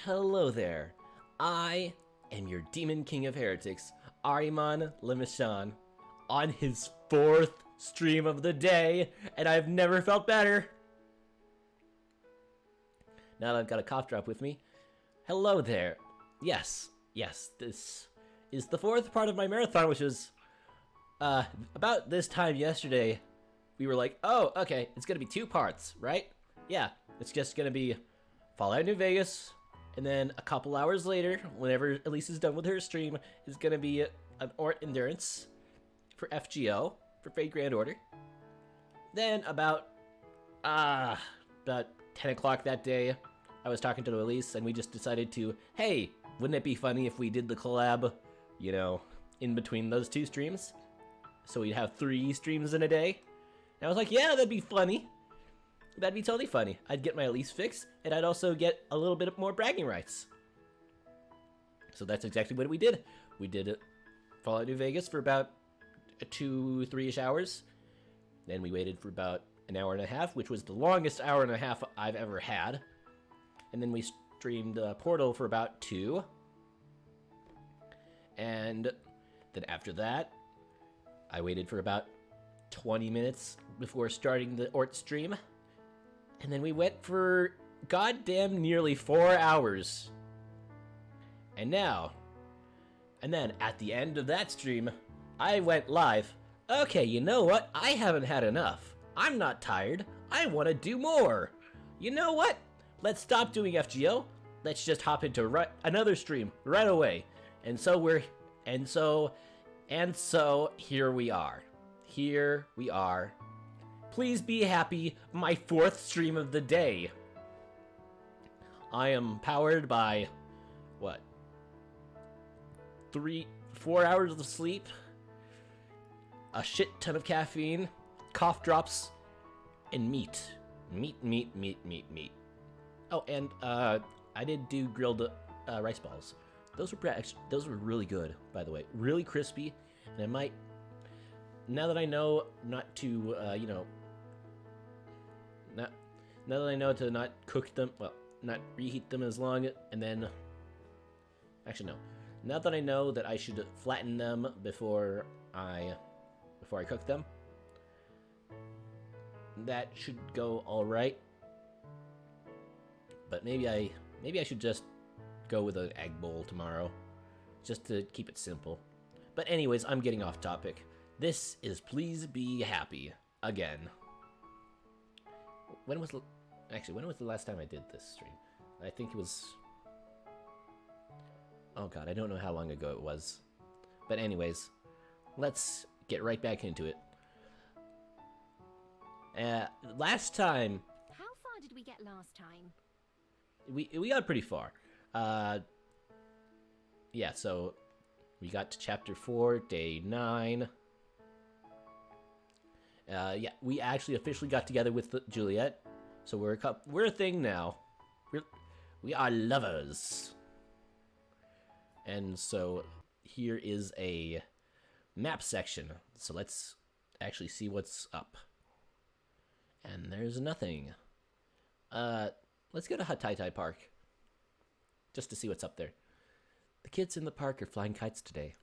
Hello there. I am your demon king of heretics, Ahriman le Méchant, on his fourth stream of the day, and I've never felt better. Now that I've got a cough drop with me, hello there. Yes, this is the fourth part of my marathon, which is about this time yesterday. We were like, oh, okay, it's gonna be two parts, right? Yeah, it's just gonna be Fallout New Vegas, and then a couple hours later, whenever Elise is done with her stream, is gonna be an Ort Endurance for FGO, for Fate Grand Order. Then about 10 o'clock that day, I was talking to Elise, and we just decided to, hey, wouldn't it be funny if we did the collab, you know, in between those two streams? So we'd have 3 streams in a day. And I was like, yeah, that'd be funny. That'd be totally funny. I'd get my Elise fix, and I'd also get a little bit more bragging rights. So that's exactly what we did. We did Fallout New Vegas for about 2-3-ish hours. Then we waited for about an hour and a half, which was the longest hour and a half I've ever had. And then we streamed Portal for about 2. And then after that, I waited for about 20 minutes before starting the Ort stream. And then we went for goddamn nearly 4 hours. And then at the end of that stream, I went live. Okay, you know what? I haven't had enough. I'm not tired. I want to do more. You know what? Let's stop doing FGO. Let's just hop into another stream right away. And so here we are. Here we are. Please be happy, my 4th stream of the day. I am powered by, what? 4 hours of sleep, a shit ton of caffeine, cough drops, and meat. Meat. Oh, and I did do grilled rice balls. Those were really good, by the way. Really crispy, and I might, now that I know not to, now that I know to not cook them, well, not reheat them as long, and then, actually no. Now that I know that I should flatten them before I cook them, that should go all right. But maybe I should just go with an egg bowl tomorrow, just to keep it simple. But anyways, I'm getting off topic. This is Please Be Happy again. When was the last time I did this stream? I think it was, oh god, I don't know how long ago it was. But anyways, let's get right back into it. Last time, how far did we get last time? We got pretty far. Yeah, so we got to chapter 4, day 9. Yeah, we actually officially got together with Juliet, so we're a thing now. We are lovers. And so here is a map section. So let's actually see what's up. And there's nothing. Let's go to Hataitai Park, just to see what's up there. The kids in the park are flying kites today.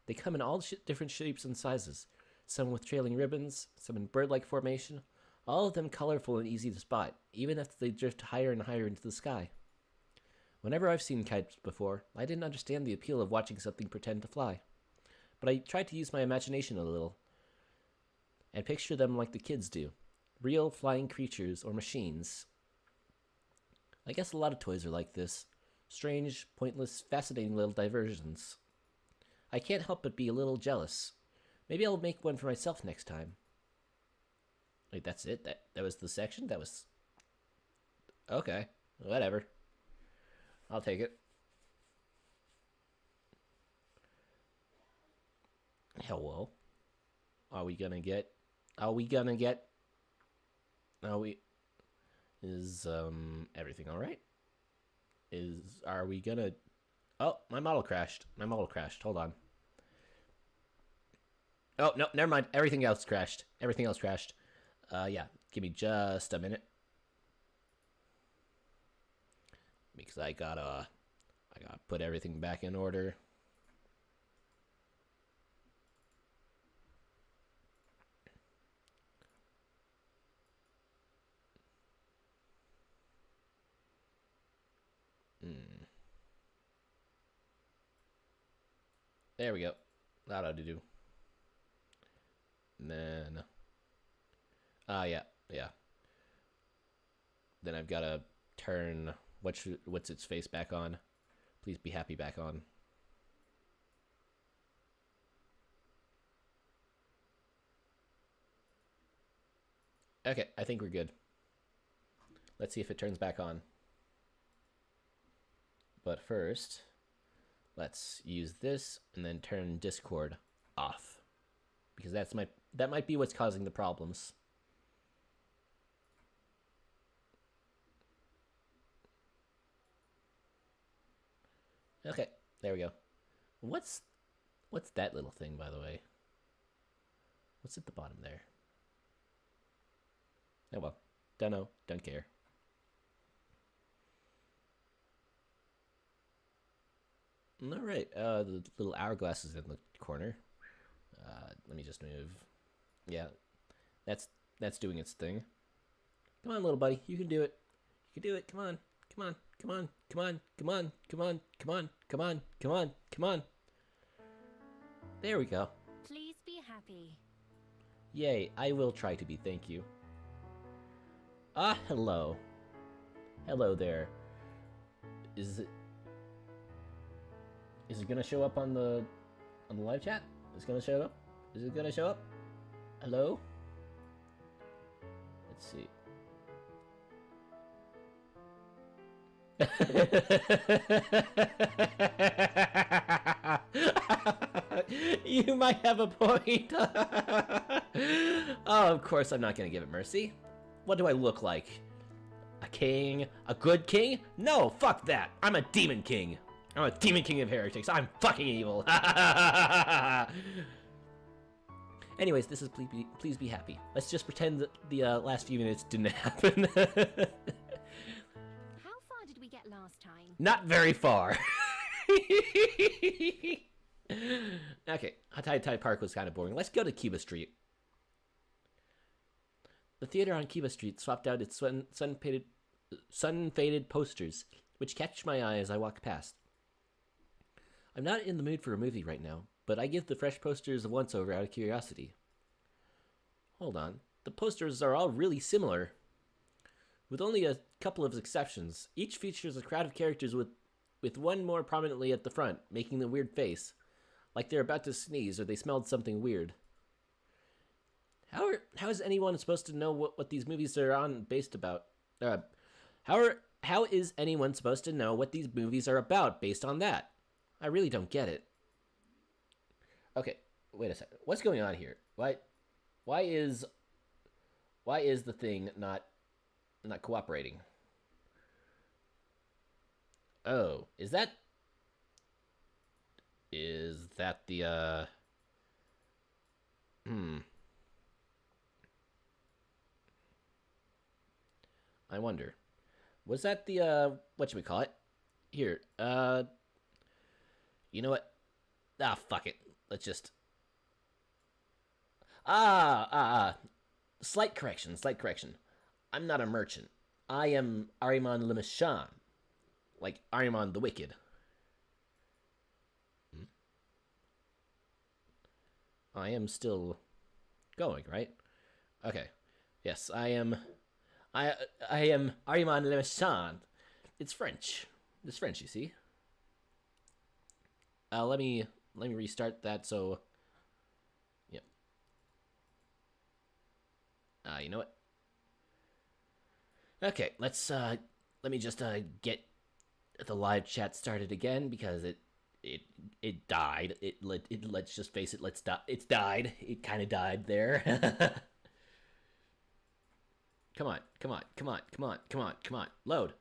They come in all different shapes and sizes. Some with trailing ribbons, some in bird-like formation, all of them colorful and easy to spot, even if they drift higher and higher into the sky. Whenever I've seen kites before, I didn't understand the appeal of watching something pretend to fly. But I tried to use my imagination a little, and picture them like the kids do. Real flying creatures or machines. I guess a lot of toys are like this. Strange, pointless, fascinating little diversions. I can't help but be a little jealous. Maybe I'll make one for myself next time. Wait, that's it? That was the section? That was... Okay, whatever. I'll take it. Hello. Is everything alright? Are we gonna... Oh, my model crashed. Hold on. Oh, no, never mind. Everything else crashed. Yeah, give me just a minute. because I gotta put everything back in order. There we go. That ought to do. And then, yeah. Then I've got to turn what's its face back on. Please be happy back on. Okay, I think we're good. Let's see if it turns back on. But first, let's use this and then turn Discord off, because that might be what's causing the problems. Okay, there we go. What's that little thing, by the way? What's at the bottom there? Oh well, don't know, don't care. All right, the little hourglass is in the corner. Let me just move. Yeah, that's doing its thing. Come on, little buddy, you can do it. You can do it. Come on, come on, come on, come on, come on, come on, come on, come on, come on, come on. There we go. Please be happy. Yay, I will try to be, thank you. Ah, hello. Hello there. Is it gonna show up on the live chat? Is it gonna show up? Is it gonna show up? Hello? Let's see. You might have a point. Oh, of course I'm not gonna give it mercy. What do I look like? A king? A good king? No, fuck that. I'm a demon king. I'm a demon king of heretics. I'm fucking evil. Anyways, this is please be happy. Let's just pretend that the last few minutes didn't happen. How far did we get last time? Not very far. Okay, Hatay Park was kind of boring. Let's go to Cuba Street. The theater on Cuba Street swapped out its sun-faded posters, which catch my eye as I walk past. I'm not in the mood for a movie right now, but I give the fresh posters a once-over out of curiosity. Hold on. The posters are all really similar, with only a couple of exceptions. Each features a crowd of characters with one more prominently at the front, making a weird face, like they're about to sneeze or they smelled something weird. How is anyone supposed to know what these movies are based about? How is anyone supposed to know what these movies are about based on that? I really don't get it. Okay, wait a second. What's going on here? Why is the thing not cooperating? Oh, is that the I wonder. Was that the what should we call it? Here, you know what? Ah, fuck it. Let's just slight correction. I'm not a merchant. I am Ahriman le Méchant, like Ahriman the Wicked. I am still going, right? Okay. Yes, I am Ahriman le Méchant. It's French. It's French, you see. Let me restart that. So, yep. You know what? Okay, let's let me just get the live chat started again, because it died. Let's just face it. It's died. It kind of died there. Come on. Load.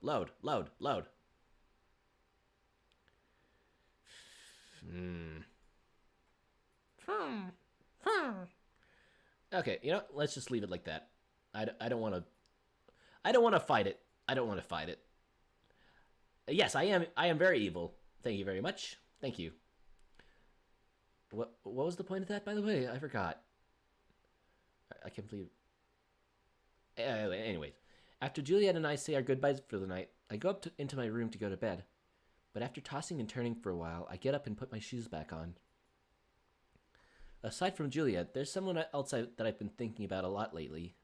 Okay, you know, let's just leave it like that. I don't want to fight it. Yes, I am. I am very evil. Thank you very much. Thank you. What was the point of that, by the way? I forgot. I can't believe. Anyways, after Juliet and I say our goodbyes for the night, I go into my room to go to bed. But after tossing and turning for a while, I get up and put my shoes back on. Aside from Juliet, there's someone else that I've been thinking about a lot lately.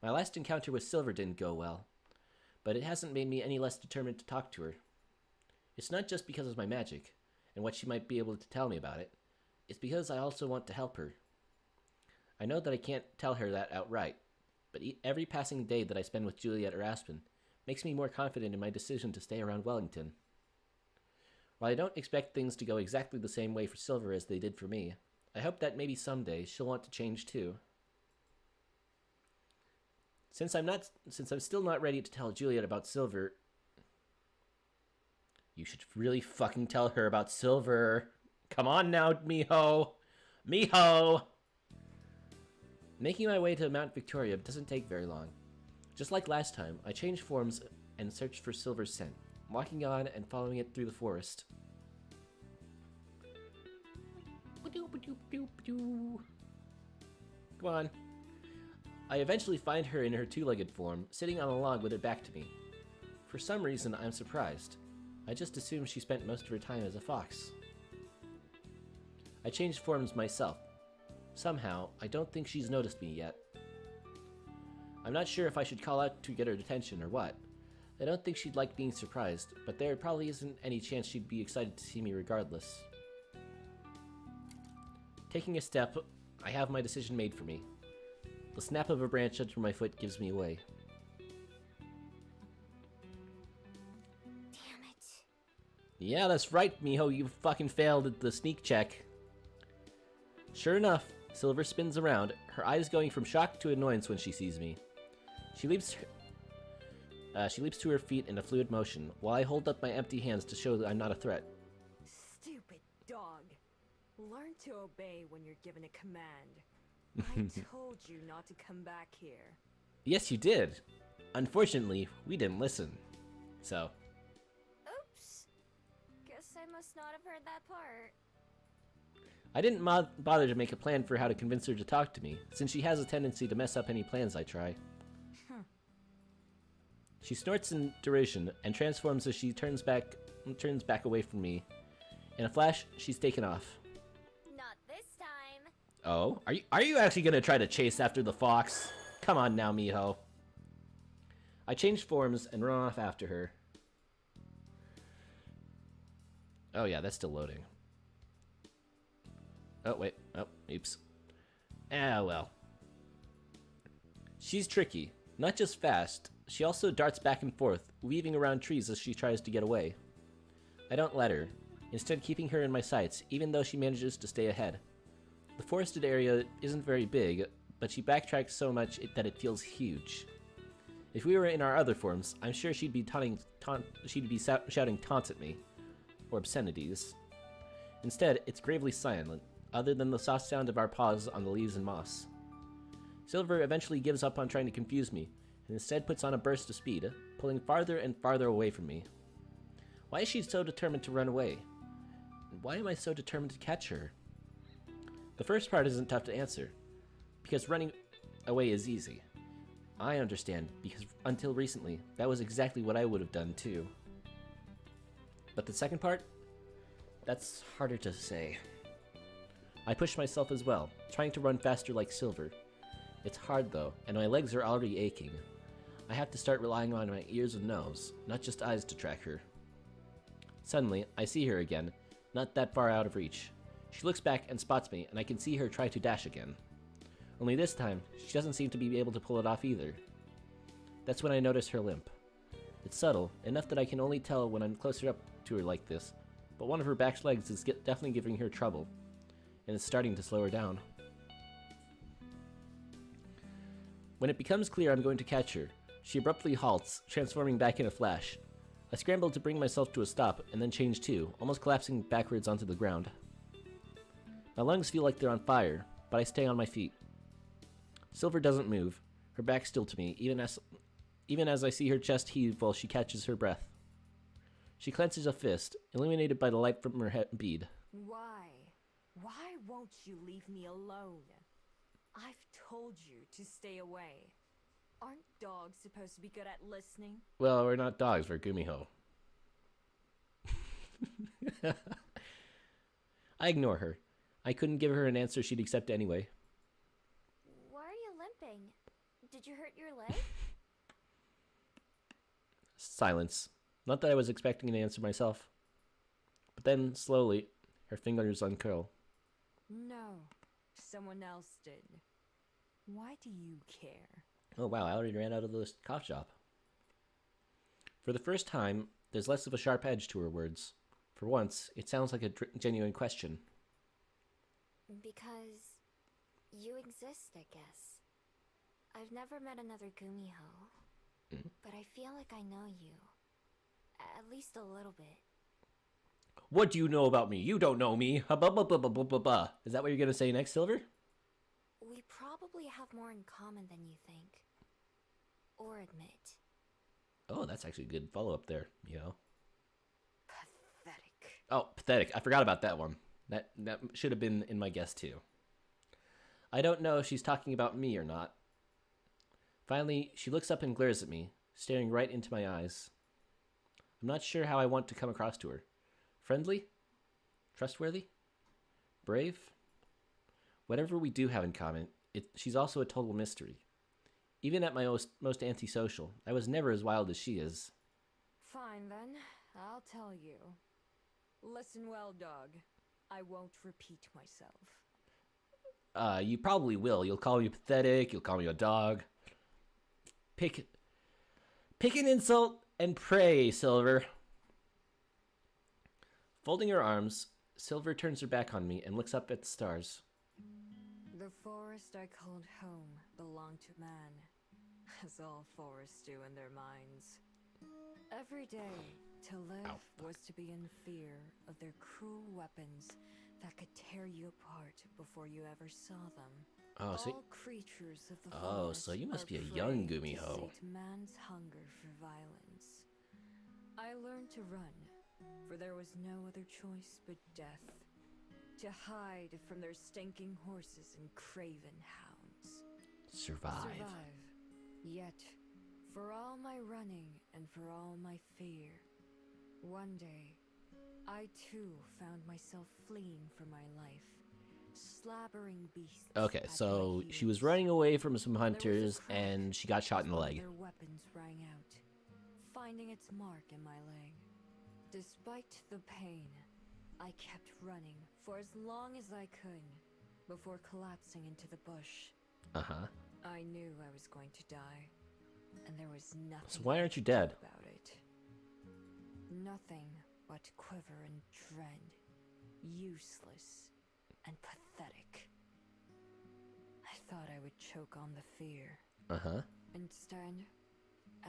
My last encounter with Silver didn't go well, but it hasn't made me any less determined to talk to her. It's not just because of my magic, and what she might be able to tell me about it. It's because I also want to help her. I know that I can't tell her that outright, but every passing day that I spend with Juliet or Aspen makes me more confident in my decision to stay around Wellington. While I don't expect things to go exactly the same way for Silver as they did for me, I hope that maybe someday she'll want to change too. Since I'm still not ready to tell Juliet about Silver... You should really fucking tell her about Silver. Come on now, Miho! Miho! Making my way to Mount Victoria doesn't take very long. Just like last time, I changed forms and searched for Silver's scent, walking on and following it through the forest. Come on. I eventually find her in her two-legged form, sitting on a log with her back to me. For some reason, I'm surprised. I just assumed she spent most of her time as a fox. I changed forms myself. Somehow, I don't think she's noticed me yet. I'm not sure if I should call out to get her attention or what. I don't think she'd like being surprised, but there probably isn't any chance she'd be excited to see me regardless. Taking a step, I have my decision made for me. The snap of a branch under my foot gives me away. Damn it. Yeah, that's right, Miho, you fucking failed at the sneak check. Sure enough, Silver spins around, her eyes going from shock to annoyance when she sees me. She leaps to her feet in a fluid motion, while I hold up my empty hands to show that I'm not a threat. Stupid dog. Learn to obey when you're given a command. I told you not to come back here. Yes, you did. Unfortunately, we didn't listen. So. Oops. Guess I must not have heard that part. I didn't bother to make a plan for how to convince her to talk to me, since she has a tendency to mess up any plans I try. She snorts in derision and transforms as she turns back away from me. In a flash, she's taken off. Not this time. Oh, are you actually gonna try to chase after the fox? Come on now, Miho. I change forms and run off after her. Oh yeah, that's still loading. Oh wait, oh, oops. Ah well. She's tricky, not just fast. She also darts back and forth, weaving around trees as she tries to get away. I don't let her, instead keeping her in my sights, even though she manages to stay ahead. The forested area isn't very big, but she backtracks so much that it feels huge. If we were in our other forms, I'm sure she'd be shouting taunts at me, or obscenities. Instead, it's gravely silent, other than the soft sound of our paws on the leaves and moss. Silver eventually gives up on trying to confuse me, and instead puts on a burst of speed, pulling farther and farther away from me. Why is she so determined to run away? And why am I so determined to catch her? The first part isn't tough to answer, because running away is easy. I understand, because until recently, that was exactly what I would have done too. But the second part? That's harder to say. I push myself as well, trying to run faster like Silver. It's hard though, and my legs are already aching. I have to start relying on my ears and nose, not just eyes to track her. Suddenly, I see her again, not that far out of reach. She looks back and spots me, and I can see her try to dash again. Only this time, she doesn't seem to be able to pull it off either. That's when I notice her limp. It's subtle, enough that I can only tell when I'm closer up to her like this, but one of her back legs is definitely giving her trouble, and it's starting to slow her down. When it becomes clear I'm going to catch her, she abruptly halts, transforming back in a flash. I scramble to bring myself to a stop, and then change too, almost collapsing backwards onto the ground. My lungs feel like they're on fire, but I stay on my feet. Silver doesn't move, her back still to me, even as I see her chest heave while she catches her breath. She clenches a fist, illuminated by the light from her head bead. Why? Why won't you leave me alone? I've told you to stay away. Aren't dogs supposed to be good at listening? Well, we're not dogs, we're Gumiho. I ignore her. I couldn't give her an answer she'd accept anyway. Why are you limping? Did you hurt your leg? Silence. Not that I was expecting an answer myself. But then, slowly, her fingers uncurl. No, someone else did. Why do you care? Oh wow, I already ran out of the cough shop. For the first time, there's less of a sharp edge to her words. For once, it sounds like a genuine question. Because you exist, I guess. I've never met another Gumiho, but I feel like I know you. At least a little bit. What do you know about me? You don't know me. Is that what you're gonna say next, Silver? We probably have more in common than you think. Or admit. Oh, that's actually a good follow-up there, you know. Pathetic. Oh, pathetic. I forgot about that one. That should have been in my guess, too. I don't know if she's talking about me or not. Finally, she looks up and glares at me, staring right into my eyes. I'm not sure how I want to come across to her. Friendly? Trustworthy? Brave? Whatever we do have in common, she's also a total mystery. Even at my most antisocial, I was never as wild as she is. Fine then, I'll tell you. Listen well, dog. I won't repeat myself. You probably will. You'll call me pathetic, you'll call me a dog. Pick an insult and pray, Silver. Folding her arms, Silver turns her back on me and looks up at the stars. The forest I called home belonged to man, as all forests do in their minds. Every day, to live was to be in fear of their cruel weapons that could tear you apart before you ever saw them. Oh, so All creatures of the forest so you must are be a young prey Gumiho. to sate man's hunger for violence. I learned to run, for there was no other choice but death. To hide from their stinking horses and craven hounds. Survive. Yet, for all my running and for all my fear, one day, I too found myself fleeing for my life, slabbering beasts. Okay, at so my she was heels. running away from some There was a hunters crack and she got shot in the as one of leg. Their weapons rang out, finding its mark in my leg. Despite the pain, I kept running for as long as I could before collapsing into the bush. Uh-huh. I knew I was going to die, and there was nothing So why I aren't you could do dead? about it. Nothing but quiver and dread, useless and pathetic. I thought I would choke on the fear. Uh-huh. Instead,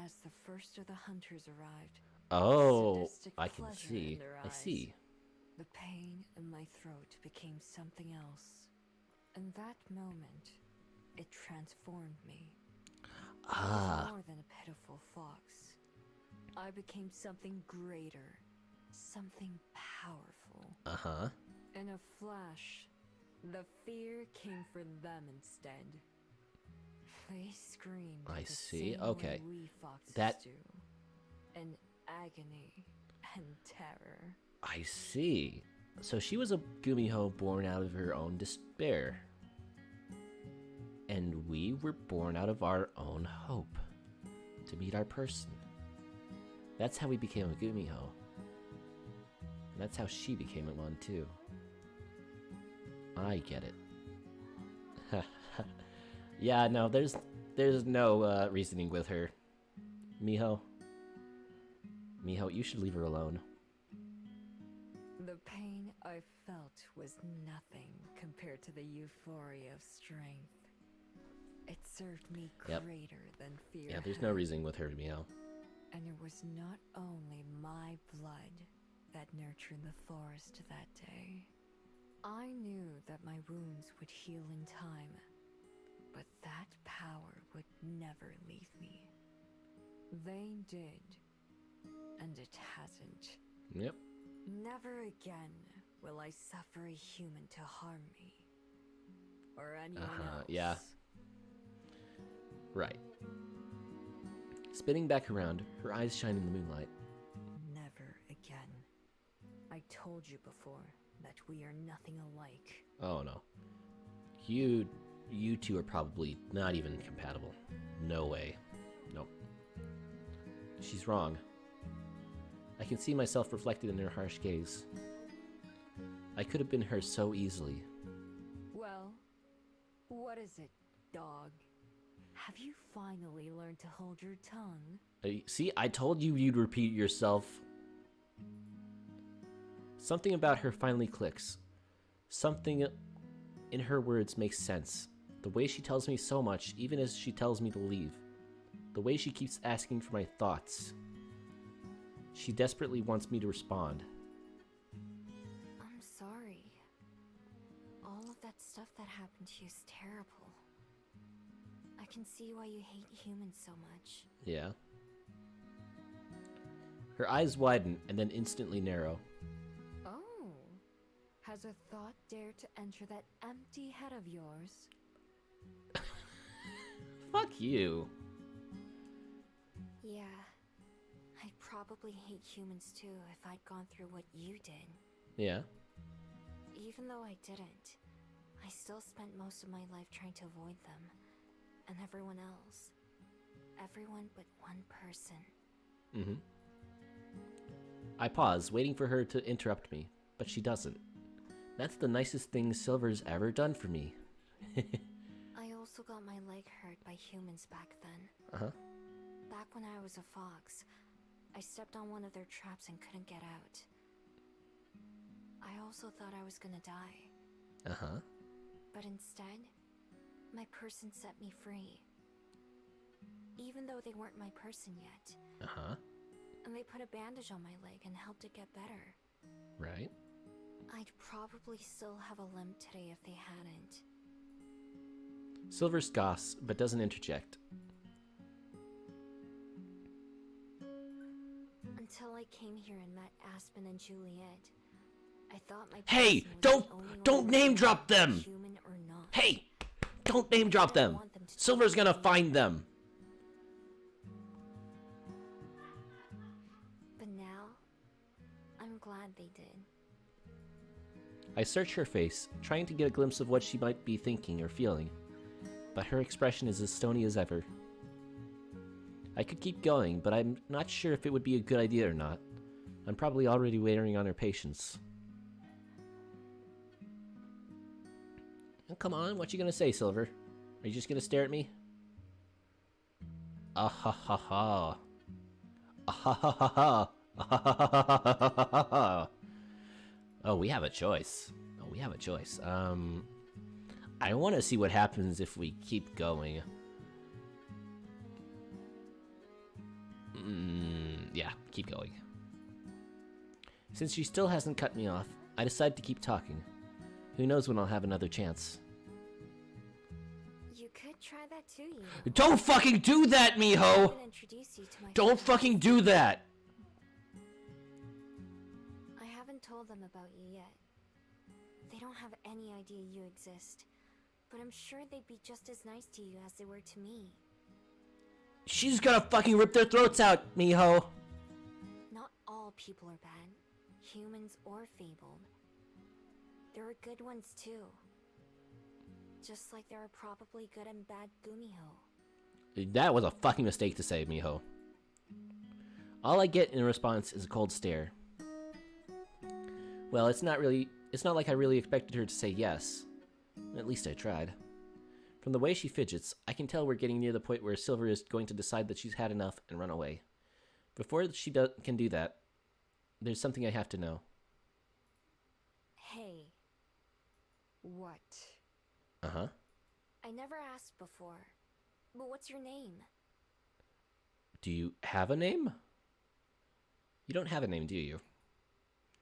as the first of the hunters arrived, Oh, sadistic I can pleasure see. in their I eyes. see. The pain in my throat became something else. In that moment, it transformed me. I was more than a pitiful fox. I became something greater, something powerful. Uh-huh. In a flash, the fear came for them instead. They screamed. I the see. same Okay. way we foxes That- do. In agony and terror. I see. So she was a Gumiho born out of her own despair. And we were born out of our own hope to meet our person. That's how we became a Gumiho. And that's how she became one too. I get it. Yeah, no, there's no reasoning with her. Miho, you should leave her alone. The pain I felt was nothing compared to the euphoria of strength. It served me Yep. greater than fear. Yeah, there's no had. reasoning with her, Miho. And it was not only my blood that nurtured the forest that day. I knew that my wounds would heal in time, but that power would never leave me. They did, and it hasn't. Yep. Never again will I suffer a human to harm me. Or anyone else. Yeah. Right. Spinning back around, her eyes shine in the moonlight. Never again. I told you before that we are nothing alike. Oh no. You two are probably not even compatible. No way. Nope. She's wrong. I can see myself reflected in her harsh gaze. I could have been her so easily. Well, what is it, dog? Have you finally learned to hold your tongue? See, I told you you'd repeat yourself. Something about her finally clicks. Something in her words makes sense. The way she tells me so much, even as she tells me to leave. The way she keeps asking for my thoughts. She desperately wants me to respond. I'm sorry. All of that stuff that happened to you is terrible. I can see why you hate humans so much. Yeah. Her eyes widen and then instantly narrow. Oh, has a thought dared to enter that empty head of yours? Fuck you. Yeah. I'd probably hate humans too if I'd gone through what you did. Yeah. Even though I didn't, I still spent most of my life trying to avoid them. And everyone else. Everyone but one person. Mm-hmm. I pause, waiting for her to interrupt me, but she doesn't. That's the nicest thing Silver's ever done for me. I also got my leg hurt by humans back then. Uh-huh. Back when I was a fox, I stepped on one of their traps and couldn't get out. I also thought I was gonna die. Uh-huh. But instead, my person set me free. Even though they weren't my person yet. Uh-huh. And they put a bandage on my leg and helped it get better. Right. I'd probably still have a limp today if they hadn't. Silver scoffs, but doesn't interject. Until I came here and met Aspen and Juliet, I thought my Hey, person was don't the only one don't who name was drop them. Human or not. Hey, don't name drop them. Silver's gonna find them. But now, I'm glad they did. I search her face, trying to get a glimpse of what she might be thinking or feeling, but her expression is as stony as ever. I could keep going, but I'm not sure if it would be a good idea or not. I'm probably already waiting on her patience. Oh, come on, what you gonna say, Silver? Are you just gonna stare at me? Ah ha ha ha. Ah ha ha ha ha. Ah ha ha ha ha ha ha. Oh, we have a choice. Oh, we have a choice. I want to see what happens if we keep going. Yeah, keep going. Since she still hasn't cut me off, I decide to keep talking. Who knows when I'll have another chance. You could try that too, you know. Don't fucking do that, I Miho! can introduce you to my Don't friends. fucking do that! I haven't told them about you yet. They don't have any idea you exist. But I'm sure they'd be just as nice to you as they were to me. She's gonna fucking rip their throats out, Miho! Not all people are bad. Humans or fabled. There are good ones too. Just like there are probably good and bad Gumiho. That was a fucking mistake to say, Miho. All I get in response is a cold stare. Well, it's not like I really expected her to say yes. At least I tried. From the way she fidgets, I can tell we're getting near the point where Silver is going to decide that she's had enough and run away. Before she can do that, there's something I have to know. Hey. What? Uh-huh. I never asked before. But what's your name? Do you have a name? You don't have a name, do you?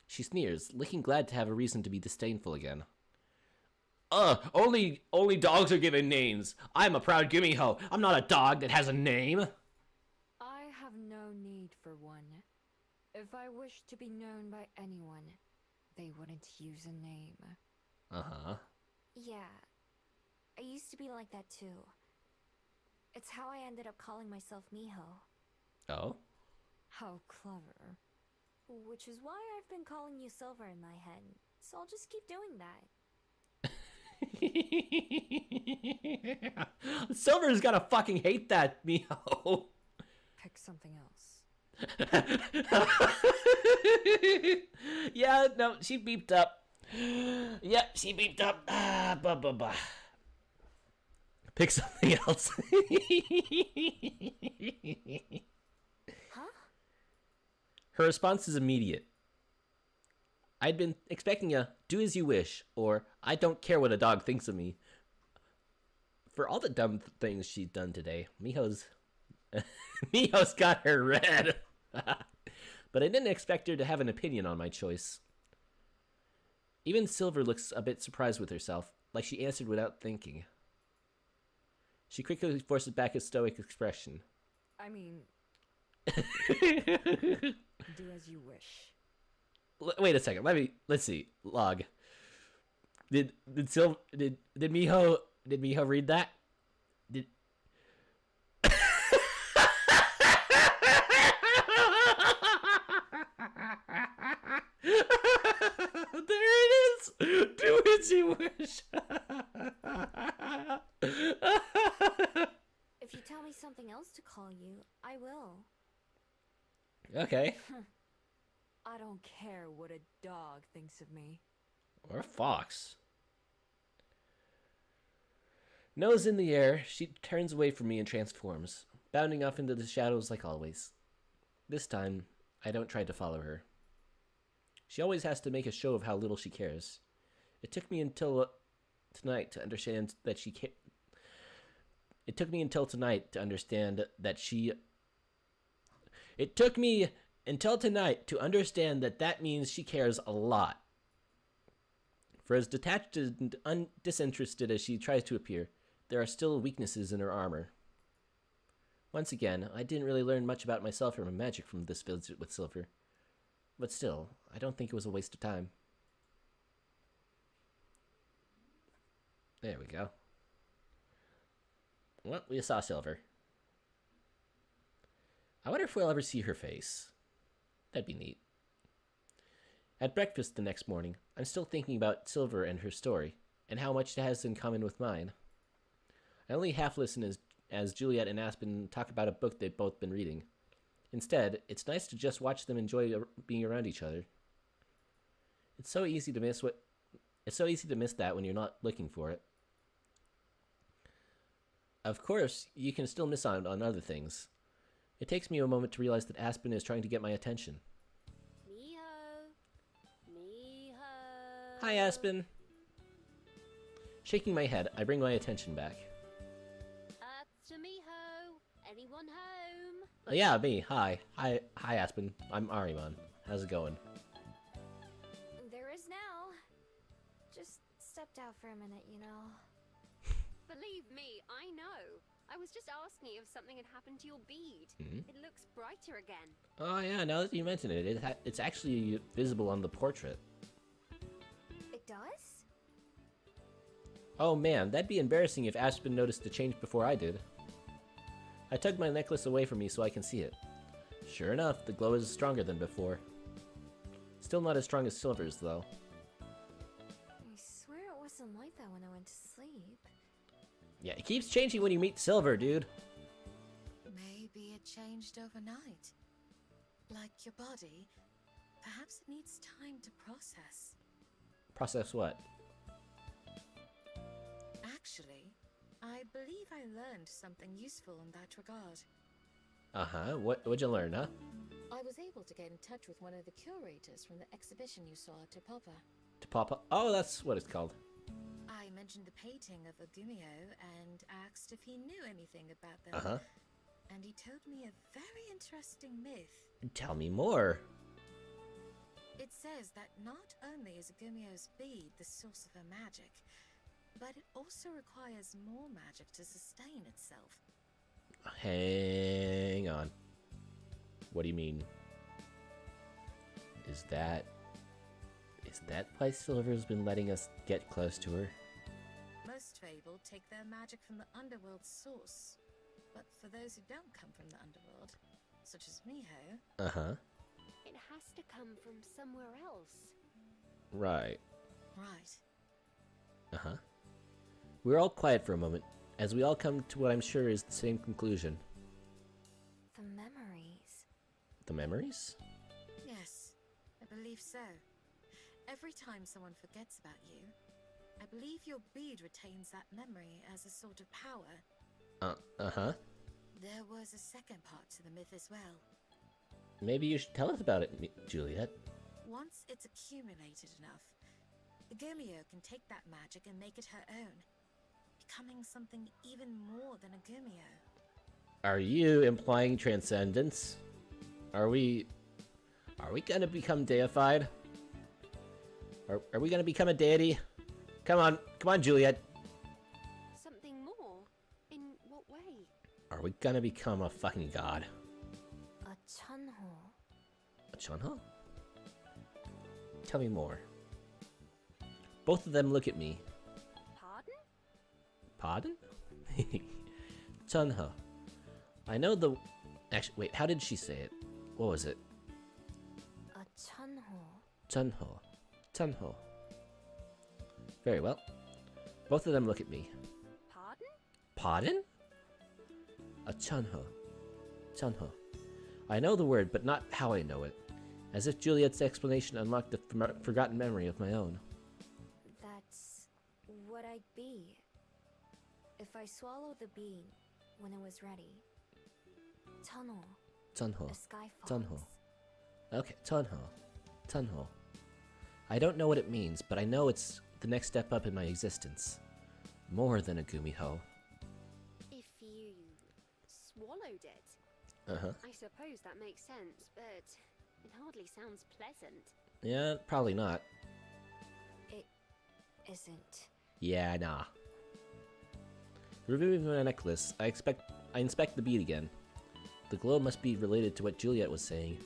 She sneers, looking glad to have a reason to be disdainful again. Only dogs are given names. I'm a proud Gumiho. I'm not a dog that has a name. I have no need for one. If I wished to be known by anyone, they wouldn't use a name. Uh-huh. Yeah, I used to be like that too. It's how I ended up calling myself Miho. Oh? How clever. Which is why I've been calling you Silver in my head, so I'll just keep doing that. Silver's gotta fucking hate that, Miho. Pick something else. Yeah, no, she beeped up. Yep, she beeped up. Blah, blah, blah. Pick something else. Huh? Her response is immediate. I'd been expecting a do as you wish, or I don't care what a dog thinks of me. For all the dumb things she's done today, Miho's got her red. But I didn't expect her to have an opinion on my choice. Even Silver looks a bit surprised with herself, like she answered without thinking. She quickly forces back a stoic expression. I mean, do as you wish. Wait a second. Let's see. Log. Did Miho read that? Did There it is. Do as you wish. If you tell me something else to call you, I will. Okay. I don't care what a dog thinks of me. Or a fox. Nose in the air, she turns away from me and transforms, bounding off into the shadows like always. This time, I don't try to follow her. She always has to make a show of how little she cares. It took me until tonight to understand that she can't. It took me until tonight to understand that she. It took me until tonight to understand that that means she cares a lot. For as detached and disinterested as she tries to appear, there are still weaknesses in her armor. Once again, I didn't really learn much about myself or my magic from this visit with Silver. But still, I don't think it was a waste of time. There we go. Well, we saw Silver. I wonder if we'll ever see her face. That'd be neat. At breakfast the next morning, I'm still thinking about Silver and her story, and how much it has in common with mine. I only half listen as Juliet and Aspen talk about a book they've both been reading. Instead, it's nice to just watch them enjoy being around each other. It's so easy to miss that when you're not looking for it. Of course, you can still miss out on other things. It takes me a moment to realize that Aspen is trying to get my attention. Miho. Hi, Aspen. Shaking my head, I bring my attention back. To Miho. Anyone home? Yeah, me. Hi, Aspen. I'm Ahriman. How's it going? There is now. Just stepped out for a minute, you know. Believe me, I know. I was just asking if something had happened to your bead. Mm-hmm. It looks brighter again. Oh yeah, now that you mention it, it's actually visible on the portrait. It does? Oh man, that'd be embarrassing if Aspen noticed the change before I did. I tugged my necklace away from me so I can see it. Sure enough, the glow is stronger than before. Still not as strong as Silver's, though. I swear it wasn't like that when I went to sleep. Yeah, it keeps changing when you meet Silver, dude. Maybe it changed overnight. Like your body, perhaps it needs time to process. Process what? Actually, I believe I learned something useful in that regard. Uh-huh, what'd you learn, huh? I was able to get in touch with one of the curators from the exhibition you saw at Topapa. To pop up? Oh, that's what it's called. I mentioned the painting of Ogumio and asked if he knew anything about them. Uh-huh. And he told me a very interesting myth. Tell me more. It says that not only is Ogumio's bead the source of her magic, but it also requires more magic to sustain itself. Hang on. What do you mean? Is that why Silver's been letting us get close to her? Most fabled take their magic from the underworld's source. But for those who don't come from the underworld, such as Miho, Uh-huh. It has to come from somewhere else. Right. right. Uh-huh. We're all quiet for a moment, as we all come to what I'm sure is the same conclusion. The memories. The memories? Yes, I believe so. Every time someone forgets about you, I believe your bead retains that memory as a sort of power. Uh-huh. There was a second part to the myth as well. Maybe you should tell us about it, Juliet. Once it's accumulated enough, Gumio can take that magic and make it her own, becoming something even more than a Gumio. Are you implying transcendence? Are we gonna become deified? Are we gonna become a deity? Come on, Juliet. Something more? In what way? Are we gonna become a fucking god? A Chunho. A Chunho? Tell me more. Both of them look at me. Pardon? Pardon? Chunho. I know the... Actually, wait, how did she say it? What was it? A Chunho. Chunho. Chunho. Very well. Both of them look at me. Pardon? Pardon? A Chunho. Chunho. I know the word, but not how I know it. As if Juliet's explanation unlocked a forgotten memory of my own. That's what I'd be. If I swallow the bean when it was ready. Tunnel. Chunho. A sky Chunho. fox. Okay, Chunho. Chunho. I don't know what it means, but I know it's the next step up in my existence. More than a Gumiho. If you swallowed it, Uh-huh. I suppose that makes sense, but it hardly sounds pleasant. Yeah, probably not. It isn't. Yeah, nah. Removing my necklace, I inspect the bead again. The glow must be related to what Juliet was saying.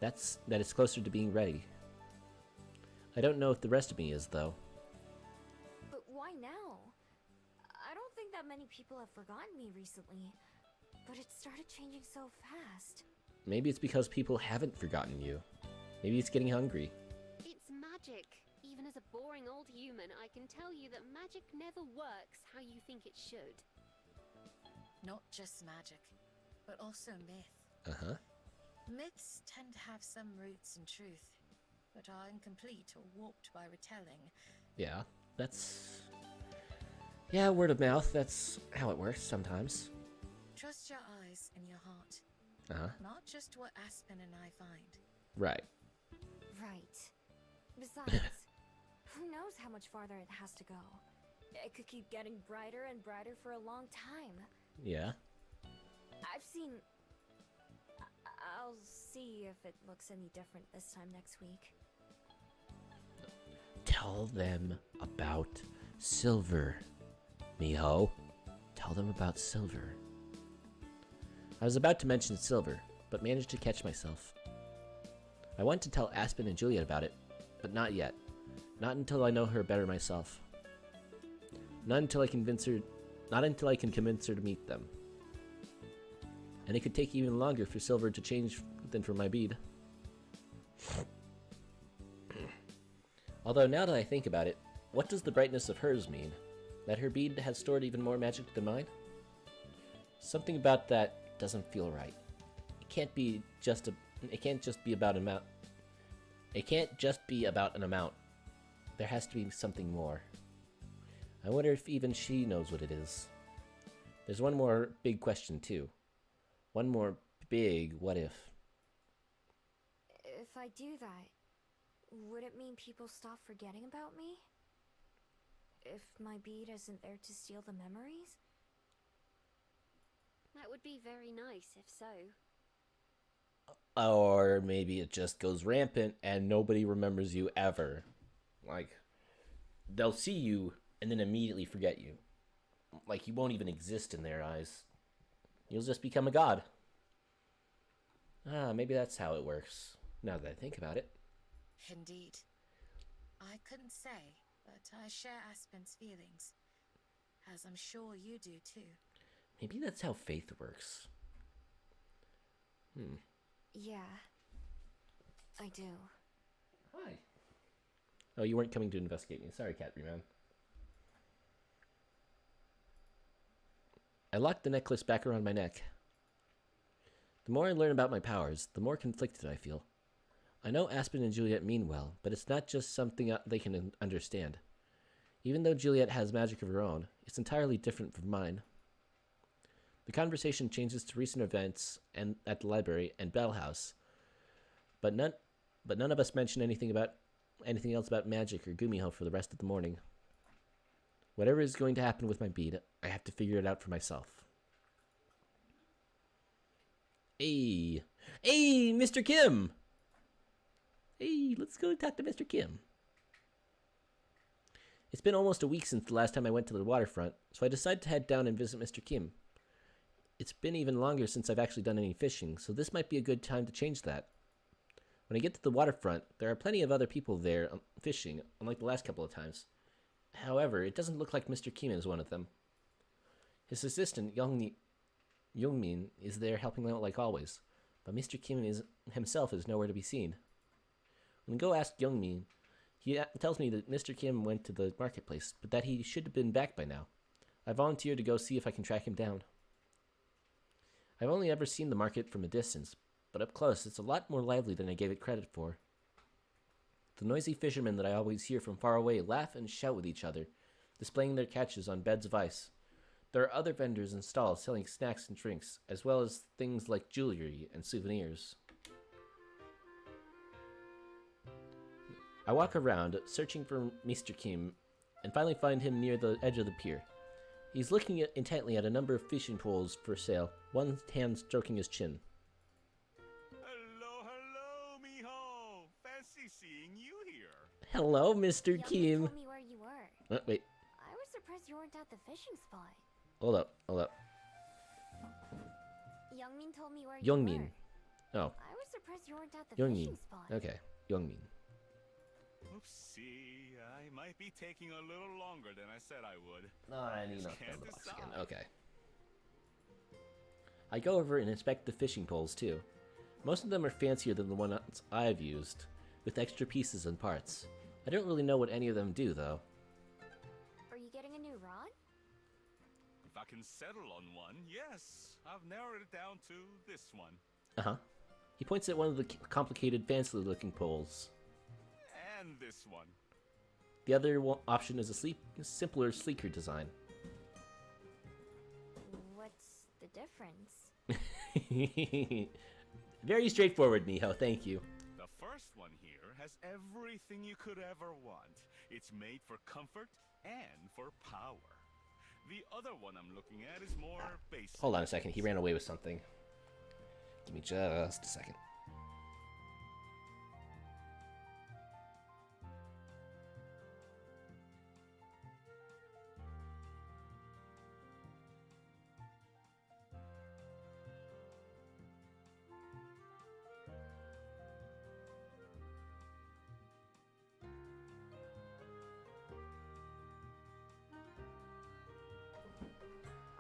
That it's closer to being ready. I don't know if the rest of me is, though. But why now? I don't think that many people have forgotten me recently. But it started changing so fast. Maybe it's because people haven't forgotten you. Maybe it's getting hungry. It's magic. Even as a boring old human, I can tell you that magic never works how you think it should. Not just magic, but also myth. Uh-huh. Myths tend to have some roots in truth, but are incomplete or warped by retelling. Yeah, that's... Yeah, word of mouth, that's how it works sometimes. Trust your eyes and your heart, Uh-huh. not just what Aspen and I find. Right. Right. Besides, who knows how much farther it has to go? It could keep getting brighter and brighter for a long time. Yeah. I've seen... I'll see if it looks any different this time next week. Tell them about Silver, Miho. Tell them about Silver. I was about to mention Silver, but managed to catch myself. I want to tell Aspen and Juliet about it, but not yet. Not until I know her better myself. Not until I can convince her to meet them. And it could take even longer for Silver to change than for my bead. Although now that I think about it, what does the brightness of hers mean? That her bead has stored even more magic than mine? Something about that doesn't feel right. It can't just be about an amount. It can't just be about an amount. There has to be something more. I wonder if even she knows what it is. There's one more big question too. One more big what if. If I do that, would it mean people stop forgetting about me? If my bead isn't there to steal the memories? That would be very nice if so. Or maybe it just goes rampant and nobody remembers you ever. Like, they'll see you and then immediately forget you. Like, you won't even exist in their eyes. You'll just become a god. Maybe that's how it works. now that I think about it. Indeed. I couldn't say, but I share Aspen's feelings, as I'm sure you do too. Maybe that's how faith works. Yeah, I do. Hi. Oh, you weren't coming to investigate me. Sorry, Ahriman. I locked the necklace back around my neck. The more I learn about my powers, the more conflicted I feel. I know Aspen and Juliet mean well, but it's not just something they can understand. Even though Juliet has magic of her own, it's entirely different from mine. The conversation changes to recent events and at the library and Bell House, but none of us mention anything else about magic or Gumiho for the rest of the morning. Whatever is going to happen with my bead, I have to figure it out for myself. Hey, Mr. Kim. Hey, let's go talk to Mr. Kim. It's been almost a week since the last time I went to the waterfront, so I decided to head down and visit Mr. Kim. It's been even longer since I've actually done any fishing, so this might be a good time to change that. When I get to the waterfront, there are plenty of other people there fishing, unlike the last couple of times. However, it doesn't look like Mr. Kim is one of them. His assistant, Youngmin, is there helping out like always, but Mr. Kim himself is nowhere to be seen. When I go ask Youngmin, he tells me that Mr. Kim went to the marketplace, but that he should have been back by now. I volunteered to go see if I can track him down. I've only ever seen the market from a distance, but up close it's a lot more lively than I gave it credit for. The noisy fishermen that I always hear from far away laugh and shout with each other, displaying their catches on beds of ice. There are other vendors and stalls selling snacks and drinks, as well as things like jewelry and souvenirs. I walk around, searching for Mr. Kim, and finally find him near the edge of the pier. He's looking intently at a number of fishing poles for sale, one hand stroking his chin. Hello, mijo. Fancy seeing you here. Hello, Mr. Youngmin Kim. told me where you were. Wait, I was surprised you weren't at the fishing spot. hold up. Youngmin told me where you Youngmin. were. Oh, I was surprised you weren't at the Youngmin. fishing spot. Okay, Youngmin. Oopsie, I might be taking a little longer than I said I would. No, I need Just not can't the box decide. again. Okay. I go over and inspect the fishing poles too. Most of them are fancier than the ones I've used, with extra pieces and parts. I don't really know what any of them do, though. Are you getting a new rod? If I can settle on one, yes. I've narrowed it down to this one. Uh-huh. He points at one of the complicated, fancy-looking poles. And this one. The other option is a simpler, sleeker design. What's the difference? Very straightforward, Miho. Thank you. The first one here has everything you could ever want. It's made for comfort and for power. The other one I'm looking at is more basic. Hold on a second. He ran away with something. Give me just a second.